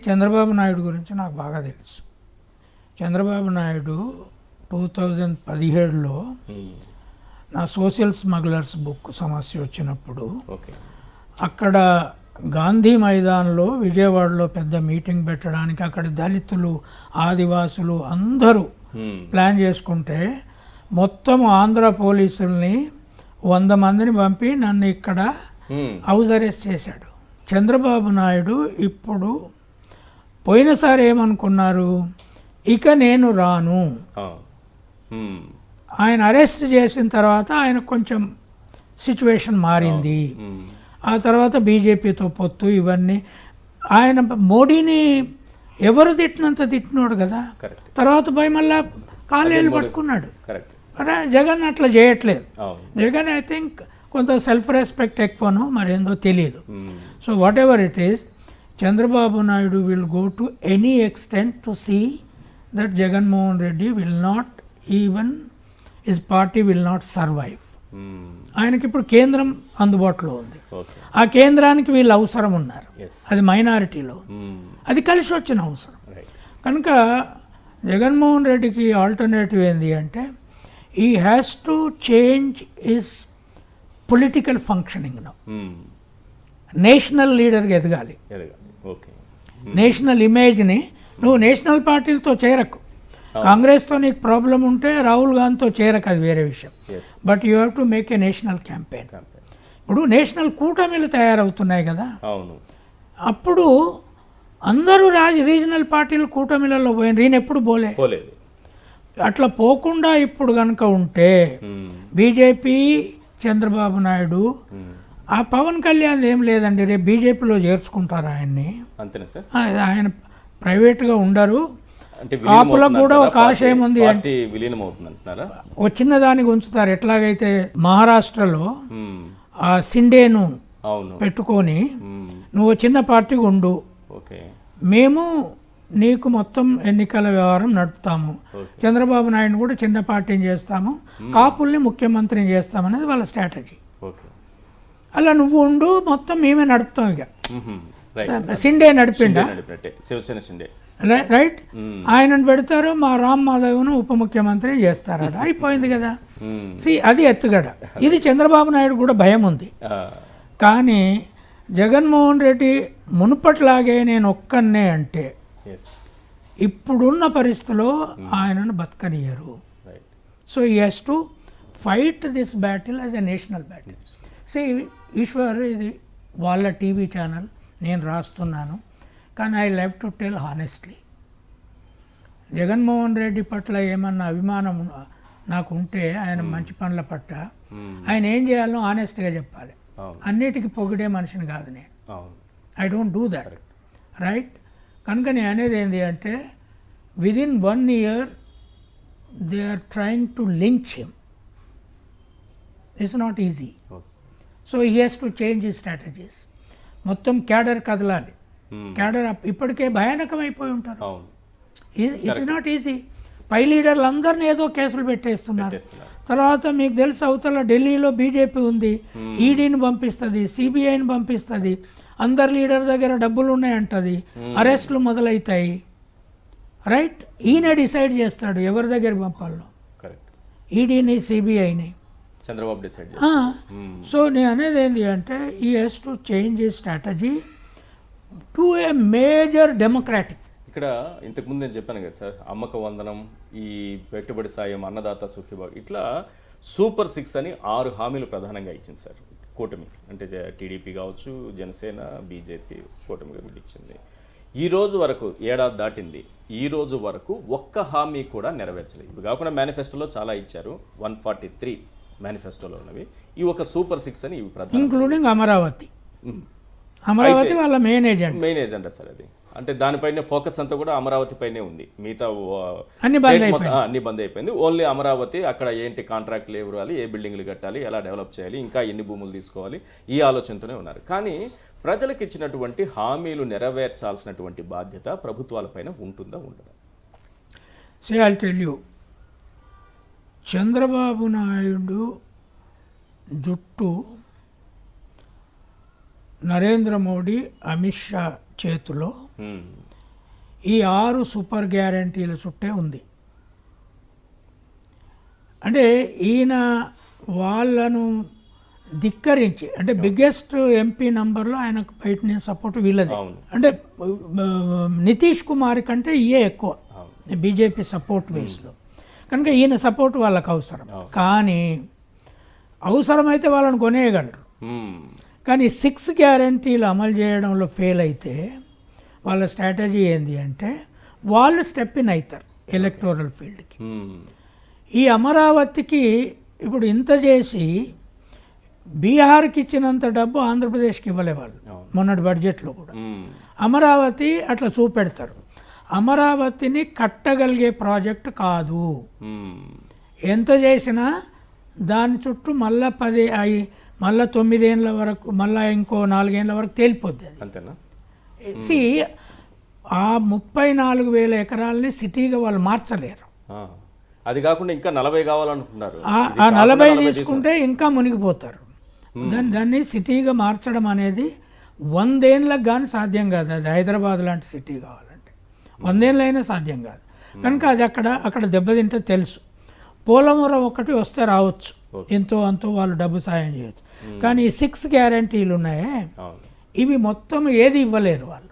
చంద్రబాబు నాయుడు గురించి నాకు బాగా తెలుసు. చంద్రబాబు నాయుడు 2017లో నా సోషల్ స్మగ్లర్స్ బుక్ సమస్య వచ్చినప్పుడు అక్కడ గాంధీ మైదాన్లో విజయవాడలో పెద్ద మీటింగ్ పెట్టడానికి అక్కడ దళితులు ఆదివాసులు అందరూ ప్లాన్ చేసుకుంటే మొత్తం ఆంధ్ర పోలీసుల్ని 100 మందిని పంపి నన్ను ఇక్కడ హౌస్ అరెస్ట్ చేశాడు. చంద్రబాబు నాయుడు ఇప్పుడు పోయినసారి ఏమనుకున్నారు, ఇక నేను రాను. ఆయన అరెస్ట్ చేసిన తర్వాత ఆయన కొంచెం సిచ్యువేషన్ మారింది. ఆ తర్వాత బీజేపీతో పొత్తు ఇవన్నీ, ఆయన మోడీని ఎవరు తిట్టినోడు కదా, తర్వాత పోయి మళ్ళా కాలేళ్ళు పట్టుకున్నాడు. జగన్ అట్లా చేయట్లేదు. జగన్ ఐ థింక్ కొంత సెల్ఫ్ రెస్పెక్ట్ ఎక్కువనో మరేందో తెలియదు. So whatever it is, Chandrababu Naidu will go to any extent to see that Jaganmohan Reddy will not even his party will not survive. ఆయనకి ఇప్పుడు కేంద్రం అందుబాటులో ఉంది, ఆ కేంద్రానికి వీళ్ళు అవసరం ఉన్నారు, అది మైనారిటీలో, అది కలిసి వచ్చిన అవసరం. కనుక జగన్మోహన్ రెడ్డికి ఆల్టర్నేటివ్ ఏంది అంటే ఈ has to change his political functioning. National లీడర్గా ఎదగాలి. నేషనల్ ఇమేజ్ని నువ్వు నేషనల్ పార్టీలతో చేరకు, కాంగ్రెస్తో నీకు ప్రాబ్లం ఉంటే రాహుల్ గాంధీతో చేరక, అది వేరే విషయం. But you have to make a national campaign. ఇప్పుడు నేషనల్ కూటమిలు తయారవుతున్నాయి కదా, అప్పుడు అందరూ రీజనల్ పార్టీలు కూటమిలలో పోయిన, ఈయన ఎప్పుడు పోలేదు. అట్లా పోకుండా ఇప్పుడు కనుక ఉంటే బీజేపీ చంద్రబాబు నాయుడు, ఆ పవన్ కళ్యాణ్ ఏం లేదండి, రేపు బీజేపీలో చేర్చుకుంటారు ఆయన్ని. ఆయన ప్రైవేట్గా ఉండరు. కాపులకు కూడా ఒక ఆశయం ఉంది, ఒక చిన్న దానికి ఉంచుతారు. ఎట్లాగైతే మహారాష్ట్రలో ఆ సిండేను పెట్టుకొని నువ్వు చిన్న పార్టీగా ఉండు, మేము నీకు మొత్తం ఎన్నికల వ్యవహారం నడుపుతాము, చంద్రబాబు నాయుడు కూడా చిన్న పార్టీని చేస్తాము, కాపుల్ని ముఖ్యమంత్రిని చేస్తామనేది వాళ్ళ స్ట్రాటజీ. అలా నువ్వు ఉండు, మొత్తం మేమే నడుపుతాం. ఇక సిండే నడిపిండా, రైట్? ఆయనను పెడతారు, మా రామ్ మాధవ్ను ఉప ముఖ్యమంత్రి చేస్తారట, అయిపోయింది కదా. అది ఎత్తుగడ. ఇది చంద్రబాబు నాయుడు కూడా భయం ఉంది. కానీ జగన్మోహన్ రెడ్డి మునుపట్లాగే నేను ఒక్కనే అంటే ఇప్పుడున్న పరిస్థితిలో ఆయనను బతకనియరు. So he has to fight this battle as a national battle. Eshwar, ఇది వాళ్ళ టీవీ ఛానల్, నేను రాస్తున్నాను, కానీ I live to tell honestly, Jaganmohan Reddy పట్ల ఏమన్నా అభిమానం నాకు ఉంటే, ఆయన మంచి పనుల పట్ల ఆయన ఏం చేయాలో హానెస్ట్గా చెప్పాలి. అన్నిటికీ పొగిడే మనిషిని కాదు నేను. I don't do that, right? కనుక నేను అనేది ఏంటి అంటే within 1 year they are trying to lynch him. It's not easy. So he has to change his strategies. మొత్తం క్యాడర్ కదలాలి. క్యాడర్ ఇప్పటికే భయానకమైపోయి ఉంటారు. It's not easy. పై లీడర్లు అందరినీ ఏదో కేసులు పెట్టేస్తున్నారు. తర్వాత మీకు తెలుసు అవతల ఢిల్లీలో బీజేపీ ఉంది, ఈడీని పంపిస్తుంది, సిబిఐని పంపిస్తుంది, అందరు లీడర్ దగ్గర డబ్బులు ఉన్నాయంటది, అరెస్టులు మొదలవుతాయి. రైట్, ఈయన డిసైడ్ చేస్తాడు ఎవరి దగ్గర పంపాలో, ఈడీని సిబిఐని. చంద్రబాబు డిసైడ్. సో నేను అనేది ఏంటి అంటే ఈ హెస్ టు చేంజ్ ఈ strategy to a major democratic. ఇక్కడ ఇంతకుముందు నేను చెప్పాను కదా సార్, అమ్మక వందనం, ఈ పెట్టుబడి సాయం, అన్నదాత సుఖీభావ, ఇట్లా సూపర్ 6 అని 6 హామీలు ప్రధానంగా ఇచ్చింది సార్ కూటమి. అంటే టీడీపీ కావచ్చు, జనసేన, బీజేపీ కూటమిగా ఇచ్చింది. ఈ రోజు వరకు ఏడాది దాటింది, ఈ రోజు వరకు ఒక్క హామీ కూడా నెరవేర్చలేదు. ఇవి కాకుండా మేనిఫెస్టోలో చాలా ఇచ్చారు, 143 మేనిఫెస్టోలో ఉన్నవి. ఈ ఒక సూపర్ 6 అని ఇవి ప్రధాన, ఇంక్లూడింగ్ అమరావతి. అమరావతి వాళ్ళ మెయిన్ ఏజెండా సార్ అది. అంటే దానిపైనే ఫోకస్ అంతా కూడా అమరావతి పైనే ఉంది. మిగతా అన్ని బంద్ అయిపోయింది. ఓన్లీ అమరావతి, అక్కడ ఏంటి కాంట్రాక్ట్లు ఇవ్వాలి, ఏ బిల్డింగ్లు కట్టాలి, ఎలా డెవలప్ చేయాలి, ఇంకా ఎన్ని భూములు తీసుకోవాలి, ఈ ఆలోచనతోనే ఉన్నారు. కానీ ప్రజలకు ఇచ్చినటువంటి హామీలు నెరవేర్చాల్సినటువంటి బాధ్యత ప్రభుత్వాలపైన ఉంటుందా ఉండదా? Say I'll tell you, Chandrababu Naidu జుట్టు నరేంద్ర మోడీ, అమిత్ షా చేతిలో ఈ 6 సూపర్ గ్యారంటీల చుట్టే ఉంది. అంటే ఈయన వాళ్ళను ధిక్కరించి, అంటే బిగ్గెస్ట్ ఎంపీ నంబర్లో ఆయనకు బయట నేను సపోర్ట్ వీళ్ళది. అంటే నితీష్ కుమార్ కంటే ఇయే ఎక్కువ బీజేపీ సపోర్ట్ బేస్లో. కనుక ఈయన సపోర్ట్ వాళ్ళకు అవసరం. కానీ అవసరమైతే వాళ్ళని కొనేయగలరు. కానీ 6 గ్యారంటీలు అమలు చేయడంలో ఫెయిల్ అయితే వాళ్ళ స్ట్రాటజీ ఏంటి అంటే వాళ్ళు స్టెప్ ఇన్ అవుతారు ఎలక్టోరల్ ఫీల్డ్కి. ఈ అమరావతికి ఇప్పుడు ఇంత చేసి బీహార్కి ఇచ్చినంత డబ్బు ఆంధ్రప్రదేశ్కి ఇవ్వలే వాళ్ళు మొన్నటి బడ్జెట్లో కూడా. అమరావతి అట్లా చూపెడతారు. అమరావతిని కట్టగలిగే ప్రాజెక్ట్ కాదు. ఎంత చేసినా దాని చుట్టూ మళ్ళా 9 ఏళ్ళ వరకు, మళ్ళీ ఇంకో 4 ఏళ్ళ వరకు తేలిపోద్ది అది. అంతేనా? సి ఆ 34,000 ఎకరాలని సిటీగా వాళ్ళు మార్చలేరు. అది కాకుండా ఇంకా 40 కావాలనుకుంటున్నారు. ఆ 40 తీసుకుంటే ఇంకా మునిగిపోతారు. దాన్ని సిటీగా మార్చడం అనేది 100 ఏళ్ళకి కానీ సాధ్యం కాదు. అది హైదరాబాద్ లాంటి సిటీ కావాలంటే 100 ఏళ్ళైనా సాధ్యం కాదు. కనుక అది అక్కడ దెబ్బతింటే తెలుసు. పోలవరం ఒకటి వస్తే రావచ్చు, ఎంతో అంతో వాళ్ళు డబ్బు సాయం చేయొచ్చు. కానీ ఈ 6 గ్యారంటీలు ఉన్నాయే, ఇవి మొత్తం ఏది ఇవ్వలేరు వాళ్ళు.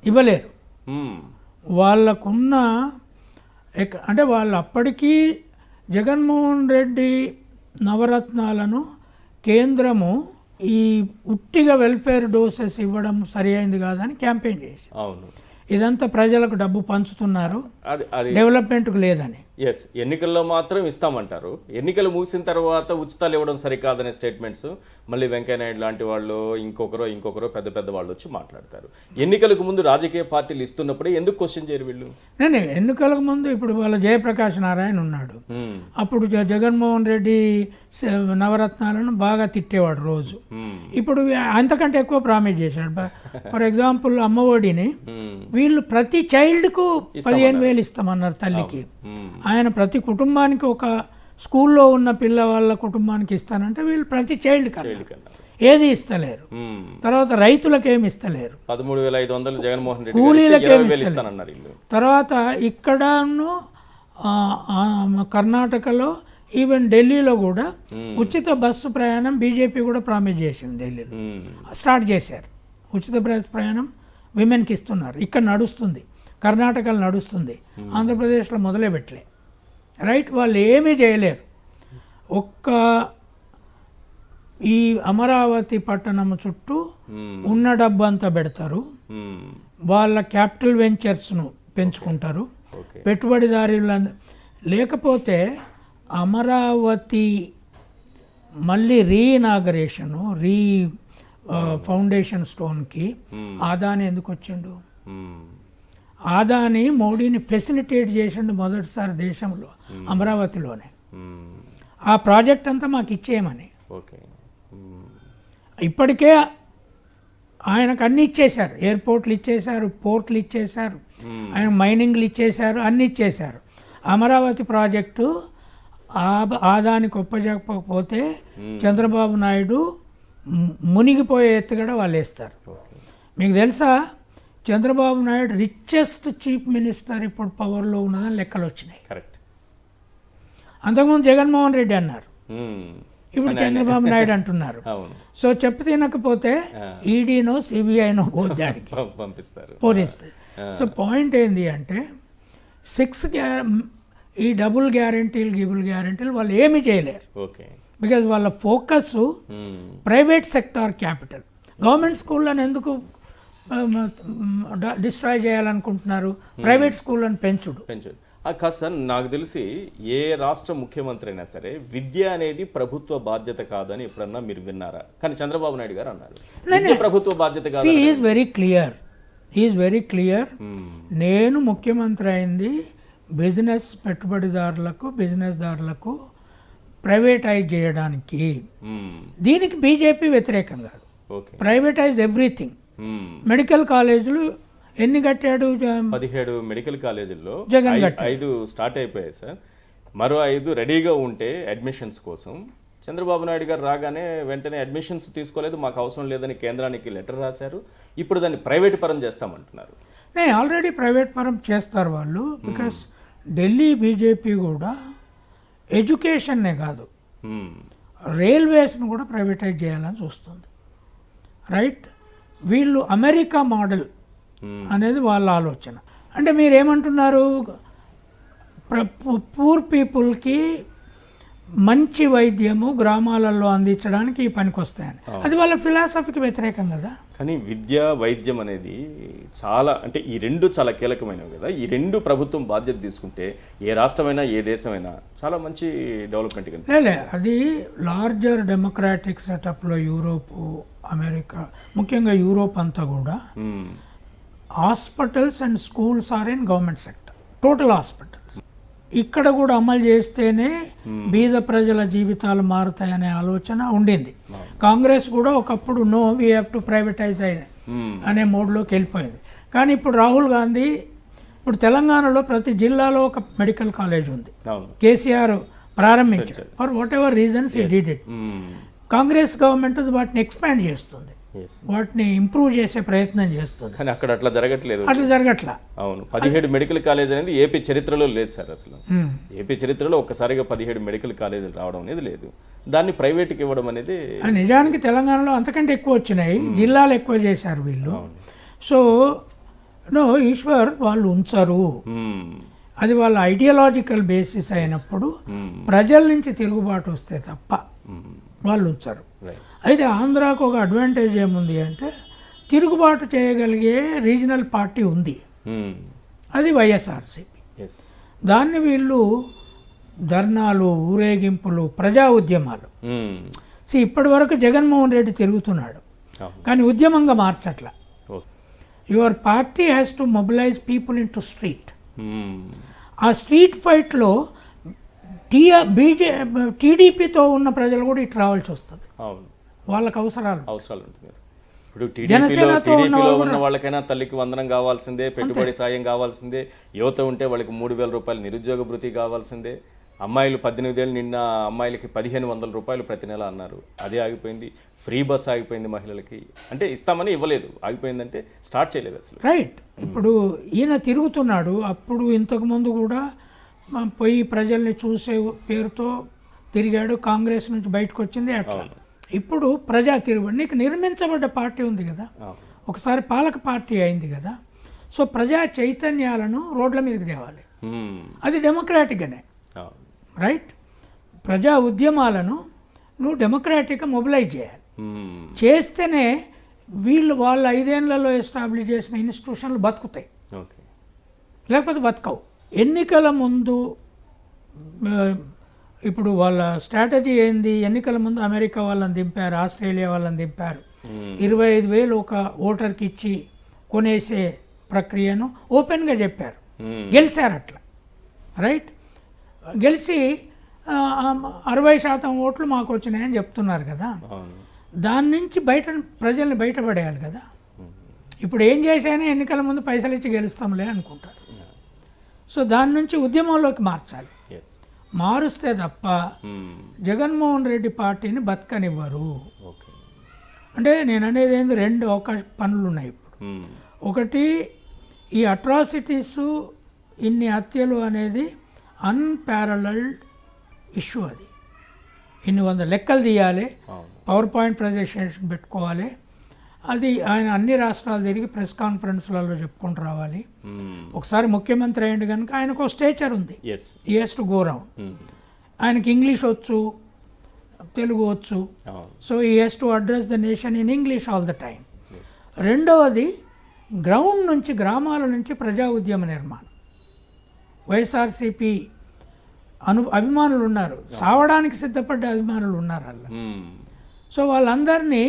ఇవ్వలేరు. వాళ్ళకున్న అంటే వాళ్ళు అప్పటికీ జగన్మోహన్ రెడ్డి నవరత్నాలను కేంద్రము ఈ ఉట్టిగా వెల్ఫేర్ డోసెస్ ఇవ్వడం సరి అయింది కాదని క్యాంపెయిన్ చేసి, ఇదంతా ప్రజలకు డబ్బు పంచుతున్నారు, డెవలప్మెంట్కు లేదని. ఎన్నికల్లో మాత్రం ఇస్తామంటారు. ఎన్నికలు ముగిసిన తర్వాత ఉచితాలు ఇవ్వడం సరికాదనే స్టేట్మెంట్స్ మళ్ళీ వెంకయ్యనాయుడు లాంటి వాళ్ళు ఇంకొకరో పెద్ద వాళ్ళు వచ్చి మాట్లాడతారు. ఎన్నికలకు ముందు రాజకీయ పార్టీలు ఇస్తున్నప్పుడే ఎందుకు క్వశ్చన్ చేయరు వీళ్ళు? నేను ఎన్నికలకు ముందు ఇప్పుడు వాళ్ళ జయప్రకాష్ నారాయణ ఉన్నాడు, అప్పుడు జగన్మోహన్ రెడ్డి నవరత్నాలను బాగా తిట్టేవాడు రోజు. ఇప్పుడు అంతకంటే ఎక్కువ ప్రామిస్ చేశాడు. ఫర్ ఎగ్జాంపుల్ అమ్మఒడిని వీళ్ళు ప్రతి చైల్డ్కు 15,000 ఇస్తామన్నారు తల్లికి. ఆయన ప్రతి కుటుంబానికి, ఒక స్కూల్లో ఉన్న పిల్లవాళ్ళ కుటుంబానికి ఇస్తానంటే వీళ్ళు ప్రతి చైల్డ్ కన్నా ఏది ఇస్తలేరు. తర్వాత రైతులకు ఏమి ఇస్తలేరు, 13,500 జగన్మోహన్ రెడ్డి కూలీలకు ఏమి ఇస్తలేరు. తర్వాత ఇక్కడను కర్ణాటకలో, ఈవెన్ ఢిల్లీలో కూడా ఉచిత బస్సు ప్రయాణం బీజేపీ కూడా ప్రామిస్ చేసింది. ఢిల్లీలో స్టార్ట్ చేశారు ఉచిత బస్సు ప్రయాణం, విమెన్కి ఇస్తున్నారు. ఇక్కడ నడుస్తుంది, కర్ణాటకలో నడుస్తుంది, ఆంధ్రప్రదేశ్లో మొదలే పెట్టలే. రైట్, వాళ్ళు ఏమీ చేయలేరు. ఒక్క ఈ అమరావతి పట్టణం చుట్టూ ఉన్న డబ్బు అంతా పెడతారు, వాళ్ళ క్యాపిటల్ వెంచర్స్ను పెంచుకుంటారు, పెట్టుబడిదారులు. లేకపోతే అమరావతి మళ్ళీ రీఇనాగరేషను, ఫౌండేషన్ స్టోన్కి అదాని ఎందుకు వచ్చిండు? ఆదాని మోడీని ఫెసిలిటేట్ చేసిండు మొదటిసారి దేశంలో, అమరావతిలోనే. ఆ ప్రాజెక్ట్ అంతా మాకు ఇచ్చేయమని. ఓకే. ఇప్పటికే ఆయనకు అన్ని ఇచ్చేశారు, ఎయిర్పోర్ట్లు ఇచ్చేశారు, పోర్ట్లు ఇచ్చేశారు, ఆయన మైనింగ్లు ఇచ్చేశారు, అన్ని ఇచ్చేశారు. అమరావతి ప్రాజెక్టు ఆదానికి ఒప్పజెప్పకపోతే చంద్రబాబు నాయుడు మునిగిపోయే ఎత్తుగడ వాళ్ళు వేస్తారు. మీకు తెలుసా, Chandrababu Naidu richest chief minister ఇప్పుడు పవర్లో ఉన్నదని లెక్కలు వచ్చినాయి. కరెక్ట్. అంతకుముందు జగన్మోహన్ రెడ్డి అన్నారు, ఇప్పుడు చంద్రబాబు నాయుడు అంటున్నారు. సో చెప్పు తినకపోతే ఈడీనో సిబిఐనో పోద్దాడికి పోలిస్తుంది. సో పాయింట్ ఏంటి అంటే 6 ఈ డబుల్ గ్యారంటీలు గిబుల్ గ్యారంటీలు వాళ్ళు ఏమీ చేయలేరు. బికాజ్ వాళ్ళ focus private sector capital. Government స్కూళ్ళని ఎందుకు డిస్ట్రాయ్ చేయాలనుకుంటున్నారు? ప్రైవేట్ స్కూళ్ళని పెంచుడు. కాదు సార్, నాకు తెలిసి ఏ రాష్ట్ర ముఖ్యమంత్రి అయినా సరే విద్య అనేది ప్రభుత్వ బాధ్యత కాదని ఎప్పుడన్నా మీరు విన్నారా? కానీ చంద్రబాబు నాయుడు గారు అన్నారు విద్య ప్రభుత్వ బాధ్యత కాదు. Is very clear. నేను ముఖ్యమంత్రి అయింది బిజినెస్ బిజినెస్దారులకు ప్రైవేటైజ్ చేయడానికి. దీనికి బీజేపీ వ్యతిరేకం కాదు. Privatise everything. మెడికల్ కాలేజీలు ఎన్ని కట్టాడు? 17 మెడికల్ కాలేజీల్లో జగన్ 5 స్టార్ట్ అయిపోయాయి సార్. మరో 5 రెడీగా ఉంటే అడ్మిషన్స్ కోసం చంద్రబాబు నాయుడు గారు రాగానే వెంటనే అడ్మిషన్స్ తీసుకోలేదు, మాకు అవసరం లేదని కేంద్రానికి లెటర్ రాశారు. ఇప్పుడు దాన్ని ప్రైవేట్ పరం చేస్తామంటున్నారు. ఆల్రెడీ ప్రైవేట్ పరం చేస్తారు వాళ్ళు. బికాస్ ఢిల్లీ బీజేపీ కూడా ఎడ్యుకేషన్నే కాదు, రైల్వేస్ను కూడా ప్రైవేటైజ్ చేయాలని చూస్తుంది. రైట్. వీళ్ళు అమెరికా మోడల్ అనేది వాళ్ళ ఆలోచన. అంటే మీరేమంటున్నారు? పూర్ పీపుల్కి మంచి వైద్యము గ్రామాలలో అందించడానికి ఈ పనికి వస్తాయని. అది వాళ్ళ ఫిలాసఫీకి వ్యతిరేకం కదా. కానీ విద్య వైద్యం అనేది చాలా, అంటే ఈ రెండు చాలా కీలకమైనవి కదా. ఈ రెండు ప్రభుత్వం బాధ్యత తీసుకుంటే ఏ రాష్ట్రమైనా ఏ దేశమైనా చాలా మంచి డెవలప్మెంట్ కదా. అది లార్జర్ డెమోక్రాటిక్ సెటప్లో యూరోపు, అమెరికా, ముఖ్యంగా యూరోప్ అంతా కూడా hospitals and schools are in government sector, total hospitals. ఇక్కడ కూడా అమలు చేస్తేనే బీద ప్రజల జీవితాలు మారుతాయనే ఆలోచన ఉండింది. కాంగ్రెస్ కూడా ఒకప్పుడు no we have to privatize అనే మోడ్లోకి వెళ్ళిపోయింది. కానీ ఇప్పుడు రాహుల్ గాంధీ, ఇప్పుడు తెలంగాణలో ప్రతి జిల్లాలో ఒక మెడికల్ కాలేజ్ ఉంది, కేసీఆర్ ప్రారంభించారు. ఫర్ వాట్ ఎవర్ రీజన్స్ ఈ డిడ్ ఇట్. కాంగ్రెస్ గవర్నమెంట్ వాటిని ఎక్స్పాండ్ చేస్తుంది, వాటిని ఇంప్రూవ్ చేసే ప్రయత్నం చేస్తుంది. కానీ అక్కడ అట్లా జరగట్లేదు. అవును, 17 మెడికల్ కాలేజ్ అనేది ఏపీ చరిత్రలో లేదు సార్. అసలు ఏపీ చరిత్రలో ఒక్కసారిగా 17 మెడికల్ కాలేజీలు రావడం అనేది లేదు. దాన్ని ప్రైవేట్కి ఇవ్వడం అనేది నిజానికి తెలంగాణలో అంతకంటే ఎక్కువ వచ్చినాయి, జిల్లాలు ఎక్కువ చేశారు వీళ్ళు. సో ఈశ్వర్ వాళ్ళు ఉంచరు. అది వాళ్ళ ఐడియాలజికల్ బేసిస్ అయినప్పుడు ప్రజల నుంచి తిరుగుబాటు వస్తే తప్ప వాళ్ళు ఉంచరు. అయితే ఆంధ్రాకు ఒక అడ్వాంటేజ్ ఏముంది అంటే తిరుగుబాటు చేయగలిగే రీజనల్ పార్టీ ఉంది, అది వైఎస్ఆర్సీపీ. దాన్ని వీళ్ళు ధర్నాలు, ఊరేగింపులు, ప్రజా ఉద్యమాలు. ఇప్పటి వరకు జగన్మోహన్ రెడ్డి తిరుగుతున్నాడు కానీ ఉద్యమంగా మార్చట్ల. Your party has to mobilise people into street. ఆ స్ట్రీట్ ఫైట్లో టీడీపీతో ఉన్న ప్రజలు కూడా ఇటు రావాల్సి వస్తుంది, వాళ్ళకి అవసరాలు ఉంటుంది. ఇప్పుడు టీడీపీలో ఉన్న వాళ్ళకైనా తల్లికి వందనం కావాల్సిందే, పెట్టుబడి సాయం కావాల్సిందే, యువత ఉంటే వాళ్ళకి 3,000 రూపాయలు నిరుద్యోగ భృతి కావాల్సిందే, అమ్మాయిలు 18 ఏళ్ళు నిన్న అమ్మాయిలకి 1,500 రూపాయలు ప్రతి నెల అన్నారు, అదే ఆగిపోయింది. ఫ్రీ బస్ ఆగిపోయింది మహిళలకి, అంటే ఇస్తామని ఇవ్వలేదు, ఆగిపోయిందంటే స్టార్ట్ చేయలేదు అసలు. రైట్. ఇప్పుడు ఈయన తిరుగుతున్నాడు, అప్పుడు ఇంతకుముందు కూడా పోయి ప్రజల్ని చూసే పేరుతో తిరిగాడు, కాంగ్రెస్ నుంచి బయటకు వచ్చింది అట్లా. ఇప్పుడు ప్రజా తిరుగుబడి, నీకు నిర్మించబడ్డ పార్టీ ఉంది కదా, ఒకసారి పాలక పార్టీ అయింది కదా. సో ప్రజా చైతన్యాలను రోడ్ల మీదకి తేవాలి, అది డెమోక్రాటిక్గానే. రైట్. ప్రజా ఉద్యమాలను నువ్వు డెమోక్రాటిక్గా మొబిలైజ్ చేయాలి. చేస్తేనే వాళ్ళ 5 ఏళ్లలో ఎస్టాబ్లిష్ చేసిన ఇన్స్టిట్యూషన్లు బతుకుతాయి, లేకపోతే బతకవు. ఎన్నికల ముందు ఇప్పుడు వాళ్ళ స్ట్రాటజీ ఏంది? ఎన్నికల ముందు అమెరికా వాళ్ళని దింపారు, ఆస్ట్రేలియా వాళ్ళని దింపారు, 25,000 ఒక ఓటర్కి ఇచ్చి కొనేసే ప్రక్రియను ఓపెన్గా చెప్పారు, గెలిచారు అట్లా, రైట్. గెలిచి 60% ఓట్లు మాకు వచ్చినాయని చెప్తున్నారు కదా. దాని నుంచి ప్రజల్ని బయటపడేయాలి కదా. ఇప్పుడు ఏం చేశానో ఎన్నికల ముందు పైసలు ఇచ్చి గెలుస్తాంలే అనుకుంటారు. సో దాని నుంచి ఉద్యమంలోకి మార్చాలి. మారుస్తే తప్ప జగన్మోహన్ రెడ్డి పార్టీని బతకనివ్వరు. అంటే నేను అనేది ఏంది, 2 పనులు ఉన్నాయి ఇప్పుడు. ఒకటి, ఈ అట్రాసిటీస్, ఇన్ని హత్యలు అనేది అన్పారలల్డ్ ఇష్యూ. అది ఇన్ని 100 లెక్కలు తీయాలి, పవర్ పాయింట్ ప్రజెంటేషన్ పెట్టుకోవాలి. అది ఆయన అన్ని రాష్ట్రాలు తిరిగి ప్రెస్ కాన్ఫరెన్స్లలో చెప్పుకుంటూ రావాలి. ఒకసారి ముఖ్యమంత్రి అయ్యింది కనుక ఆయనకు ఒక స్టేచర్ ఉంది, he has to go round. ఆయనకి ఇంగ్లీష్ వచ్చు, తెలుగు వచ్చు. So he has to address the nation in English all the time. రెండవది, గ్రౌండ్ నుంచి, గ్రామాల నుంచి ప్రజా ఉద్యమ నిర్మాణం. వైఎస్ఆర్సీపీ అభిమానులు ఉన్నారు, సావడానికి సిద్ధపడ్డ అభిమానులు ఉన్నారు అలా. సో వాళ్ళందరినీ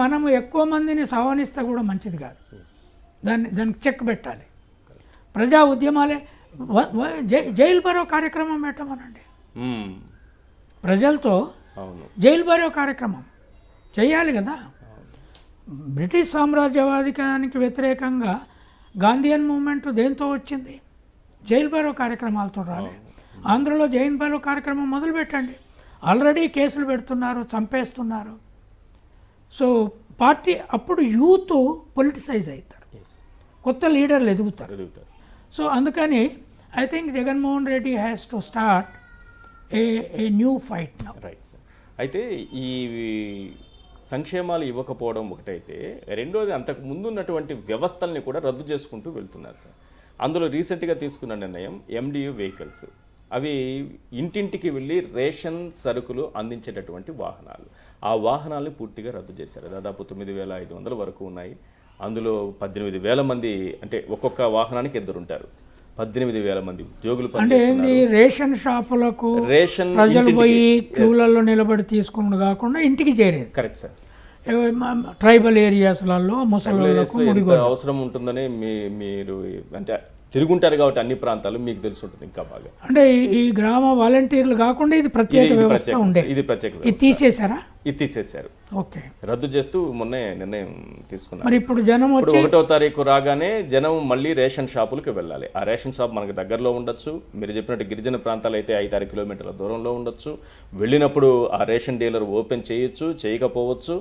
మనము ఎక్కువ మందిని సావనిస్తే కూడా మంచిది కాదు. దానికి చెక్ పెట్టాలి. ప్రజా ఉద్యమాలే, జైలు బరో కార్యక్రమం పెట్టమనండి. ప్రజలతో జైలు బరో కార్యక్రమం చేయాలి కదా. బ్రిటిష్ సామ్రాజ్యవాదికానికి వ్యతిరేకంగా గాంధీయన్ మూవ్మెంట్ దేంతో వచ్చింది? జైలు బరో కార్యక్రమాలతో రాలే. ఆంధ్రలో జైలు బరో కార్యక్రమం మొదలు పెట్టండి. ఆల్రెడీ కేసులు పెడుతున్నారు, చంపేస్తున్నారు. సో పార్టీ అప్పుడు యూత్ పొలిటిసైజ్ అవుతారు, కొత్త లీడర్లు ఎదుగుతారు. సో అందుకని I think Jaganmohan Reddy has to start a new fight now. Right sir. అయితే ఈ సంక్షేమాలు ఇవ్వకపోవడం ఒకటైతే, రెండోది అంతకు ముందు ఉన్నటువంటి వ్యవస్థల్ని కూడా రద్దు చేసుకుంటూ వెళ్తున్నారు సార్. అందులో రీసెంట్గా తీసుకున్న నిర్ణయం MDU వెహికల్స్. అవి ఇంటింటికి వెళ్ళి రేషన్ సరుకులు అందించేటటువంటి వాహనాలు. ఆ వాహనాలని పూర్తిగా రద్దు చేశారు. దాదాపు 9,500 వరకు ఉన్నాయి. అందులో 18,000 మంది, అంటే ఒక్కొక్క వాహనానికి 2 ఉంటారు. 18,000 మంది ఉద్యోగులు. అంటే ఏంది, రేషన్ షాపులకు రేషన్ ప్రజలు పోయి క్యూలలో నిలబడి తీసుకుని కాకుండా ఇంటికి చేరేది. Correct sir. ట్రైబల్ ఏరియాస్లలో ముసలి అవసరం ఉంటుందని మీరు అంటే తిరుగుంటారు కాబట్టి అన్ని ప్రాంతాలు మీకు తెలిసి ఉంటుంది ఇంకా బాగా. అంటే ఈ గ్రామ వాలంటీర్లు కాకుండా ఇది ప్రత్యేక వ్యవస్థ ఉండే, ఇది ప్రత్యేక. ఇది తీసేశారా? ఇది తీసేశారు. ఓకే. రద్దు చేస్తూ మొన్నే నిర్ణయం తీసుకున్నారు. మరి ఇప్పుడు జనం 1వ తారీఖు రాగానే జనం మళ్ళీ రేషన్ షాపులకు వెళ్ళాలి. ఆ రేషన్ షాప్ మనకు దగ్గరలో ఉండొచ్చు. మీరు చెప్పినట్టు గిరిజన ప్రాంతాలు అయితే 5-6 కిలోమీటర్ల దూరంలో ఉండొచ్చు. వెళ్ళినప్పుడు ఆ రేషన్ డీలర్ ఓపెన్ చేయొచ్చు, చేయకపోవచ్చు.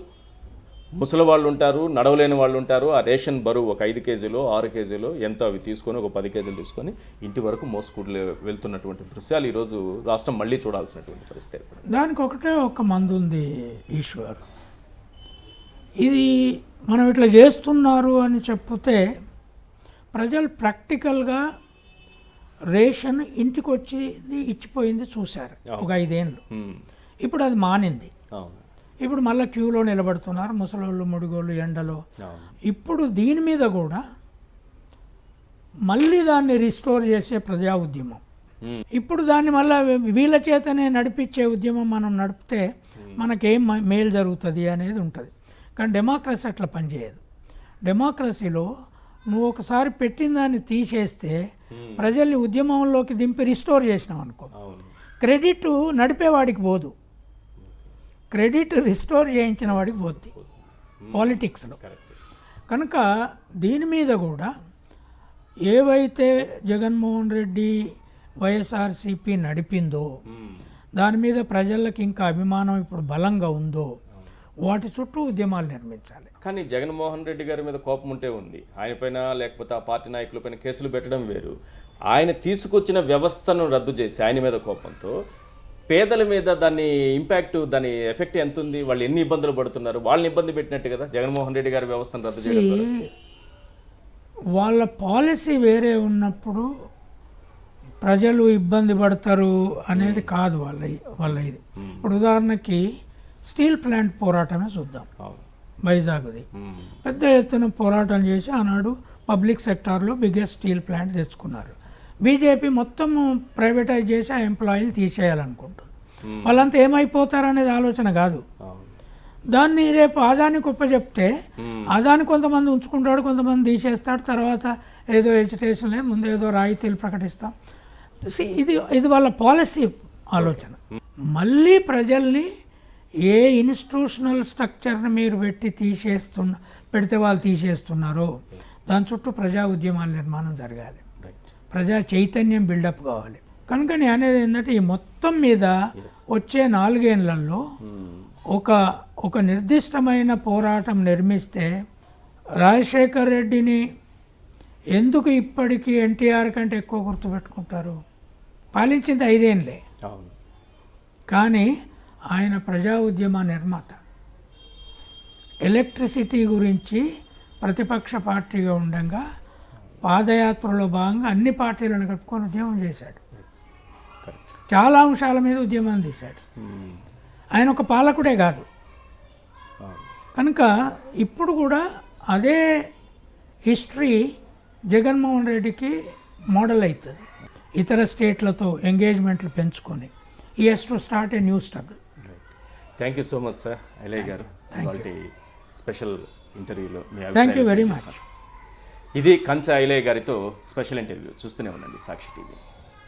ముసలి వాళ్ళు ఉంటారు, నడవలేని వాళ్ళు ఉంటారు. ఆ రేషన్ బరువు ఒక 5 కేజీలో 6 కేజీలో ఎంత అవి తీసుకొని, ఒక 10 కేజీలు తీసుకొని ఇంటి వరకు మోసుకుంటూ వెళ్తున్నటువంటి దృశ్యాలు ఈరోజు రాష్ట్రం మళ్ళీ చూడాల్సినటువంటి పరిస్థితి. దానికి ఒకటే ఒక మందు ఉంది ఈశ్వర్. ఇది మనం ఇట్లా చేస్తున్నారు అని చెప్తే ప్రజలు ప్రాక్టికల్గా రేషన్ ఇంటికి వచ్చింది ఇచ్చిపోయింది చూశారు ఒక 5 ఏళ్ళు. ఇప్పుడు అది మానింది. ఇప్పుడు మళ్ళీ క్యూలో నిలబడుతున్నారు ముసలోళ్ళు, ముడిగోళ్ళు, ఎండలో. ఇప్పుడు దీని మీద కూడా మళ్ళీ దాన్ని రిస్టోర్ చేసే ప్రజా ఉద్యమం. ఇప్పుడు దాన్ని మళ్ళీ వీళ్ళ చేతనే నడిపించే ఉద్యమం మనం నడిపితే మనకేం మేలు జరుగుతుంది అనేది ఉంటుంది. కానీ డెమోక్రసీ అట్లా పనిచేయదు. డెమోక్రసీలో నువ్వు ఒకసారి పెట్టిన దాన్ని తీసేస్తే ప్రజల్ని ఉద్యమంలోకి దింపి రిస్టోర్ చేసినావు అనుకో, క్రెడిట్ నడిపేవాడికి పోదు, క్రెడిట్ రిస్టోర్ చేయించిన వాడికి పోద్ది పాలిటిక్స్లో. కనుక దీని మీద కూడా ఏవైతే జగన్మోహన్ రెడ్డి వైఎస్ఆర్సీపీ నడిపిందో దాని మీద ప్రజలకు ఇంకా అభిమానం ఇప్పుడు బలంగా ఉందో వాటి చుట్టూ ఉద్యమాలు నిర్మించాలి. కానీ జగన్మోహన్ రెడ్డి గారి మీద కోపం ఉంటే ఉంది, ఆయన పైన లేకపోతే ఆ పార్టీ నాయకులపైన కేసులు పెట్టడం వేరు. ఆయన తీసుకొచ్చిన వ్యవస్థను రద్దు చేసి ఆయన మీద కోపంతో పేదల మీద దాని ఇంపాక్ట్, దాని ఎఫెక్ట్ ఎంత ఉంది, వాళ్ళు ఎన్ని ఇబ్బందులు పడుతున్నారు, వాళ్ళని ఇబ్బంది పెట్టినట్టు కదా జగన్మోహన్ రెడ్డి గారి వ్యవస్థను రద్దు చేయడం. వాళ్ళ పాలసీ వేరే ఉన్నప్పుడు ప్రజలు ఇబ్బంది పడతారు అనేది కాదు వాళ్ళ ఇది. ఇప్పుడు ఉదాహరణకి స్టీల్ ప్లాంట్ పోరాటమే చూద్దాం. వైజాగ్ది పెద్ద ఎత్తున పోరాటం చేసి ఆనాడు పబ్లిక్ సెక్టార్లో బిగ్గెస్ట్ స్టీల్ ప్లాంట్ తెచ్చుకున్నారు. బీజేపీ మొత్తం ప్రైవేటైజ్ చేసి ఆ ఎంప్లాయీలు తీసేయాలనుకుంటుంది. వాళ్ళంతా ఏమైపోతారనేది ఆలోచన కాదు. దాన్ని రేపు ఆదానికి చెప్తే ఆదాని కొంతమంది ఉంచుకుంటాడు, కొంతమంది తీసేస్తాడు, తర్వాత ఏదో ఎజిటేషన్లే ముందు ఏదో రాయితీలు ప్రకటిస్తాం. ఇది వాళ్ళ పాలసీ ఆలోచన. మళ్ళీ ప్రజల్ని ఏ ఇన్స్టిట్యూషనల్ స్ట్రక్చర్ని మీరు పెడితే వాళ్ళు తీసేస్తున్నారో దాని చుట్టూ ప్రజా ఉద్యమాల నిర్మాణం జరగాలి, ప్రజా చైతన్యం బిల్డప్ కావాలి. కనుక నేను అనేది ఏంటంటే ఈ మొత్తం మీద వచ్చే 4 ఏళ్లలో ఒక నిర్దిష్టమైన పోరాటం నిర్మిస్తే రాజశేఖర్ రెడ్డిని ఎందుకు ఇప్పటికీ ఎన్టీఆర్ కంటే ఎక్కువ గుర్తుపెట్టుకుంటారు? పాలించింది 5 ఏళ్ళే, కానీ ఆయన ప్రజా ఉద్యమ నిర్మాత. ఎలక్ట్రిసిటీ గురించి ప్రతిపక్ష పార్టీగా ఉండగా పాదయాత్రలో భాగంగా అన్ని పార్టీలను కలుపుకొని ఉద్యమం చేశాడు, చాలా అంశాల మీద ఉద్యమం తీశాడు. ఆయన ఒక పాలకుడే కాదు. కనుక ఇప్పుడు కూడా అదే హిస్టరీ జగన్మోహన్ రెడ్డికి మోడల్ అవుతుంది. ఇతర స్టేట్లతో ఎంగేజ్మెంట్లు పెంచుకొని ఈ has to start a new struggle. Thank you so much sir Ilaiah garu, special ఇంటర్వ్యూలో. Thank you very much. ఇది కంచ ఐలయ్య గారితో స్పెషల్ ఇంటర్వ్యూ. చూస్తూనే ఉండండి సాక్షి టీవీ.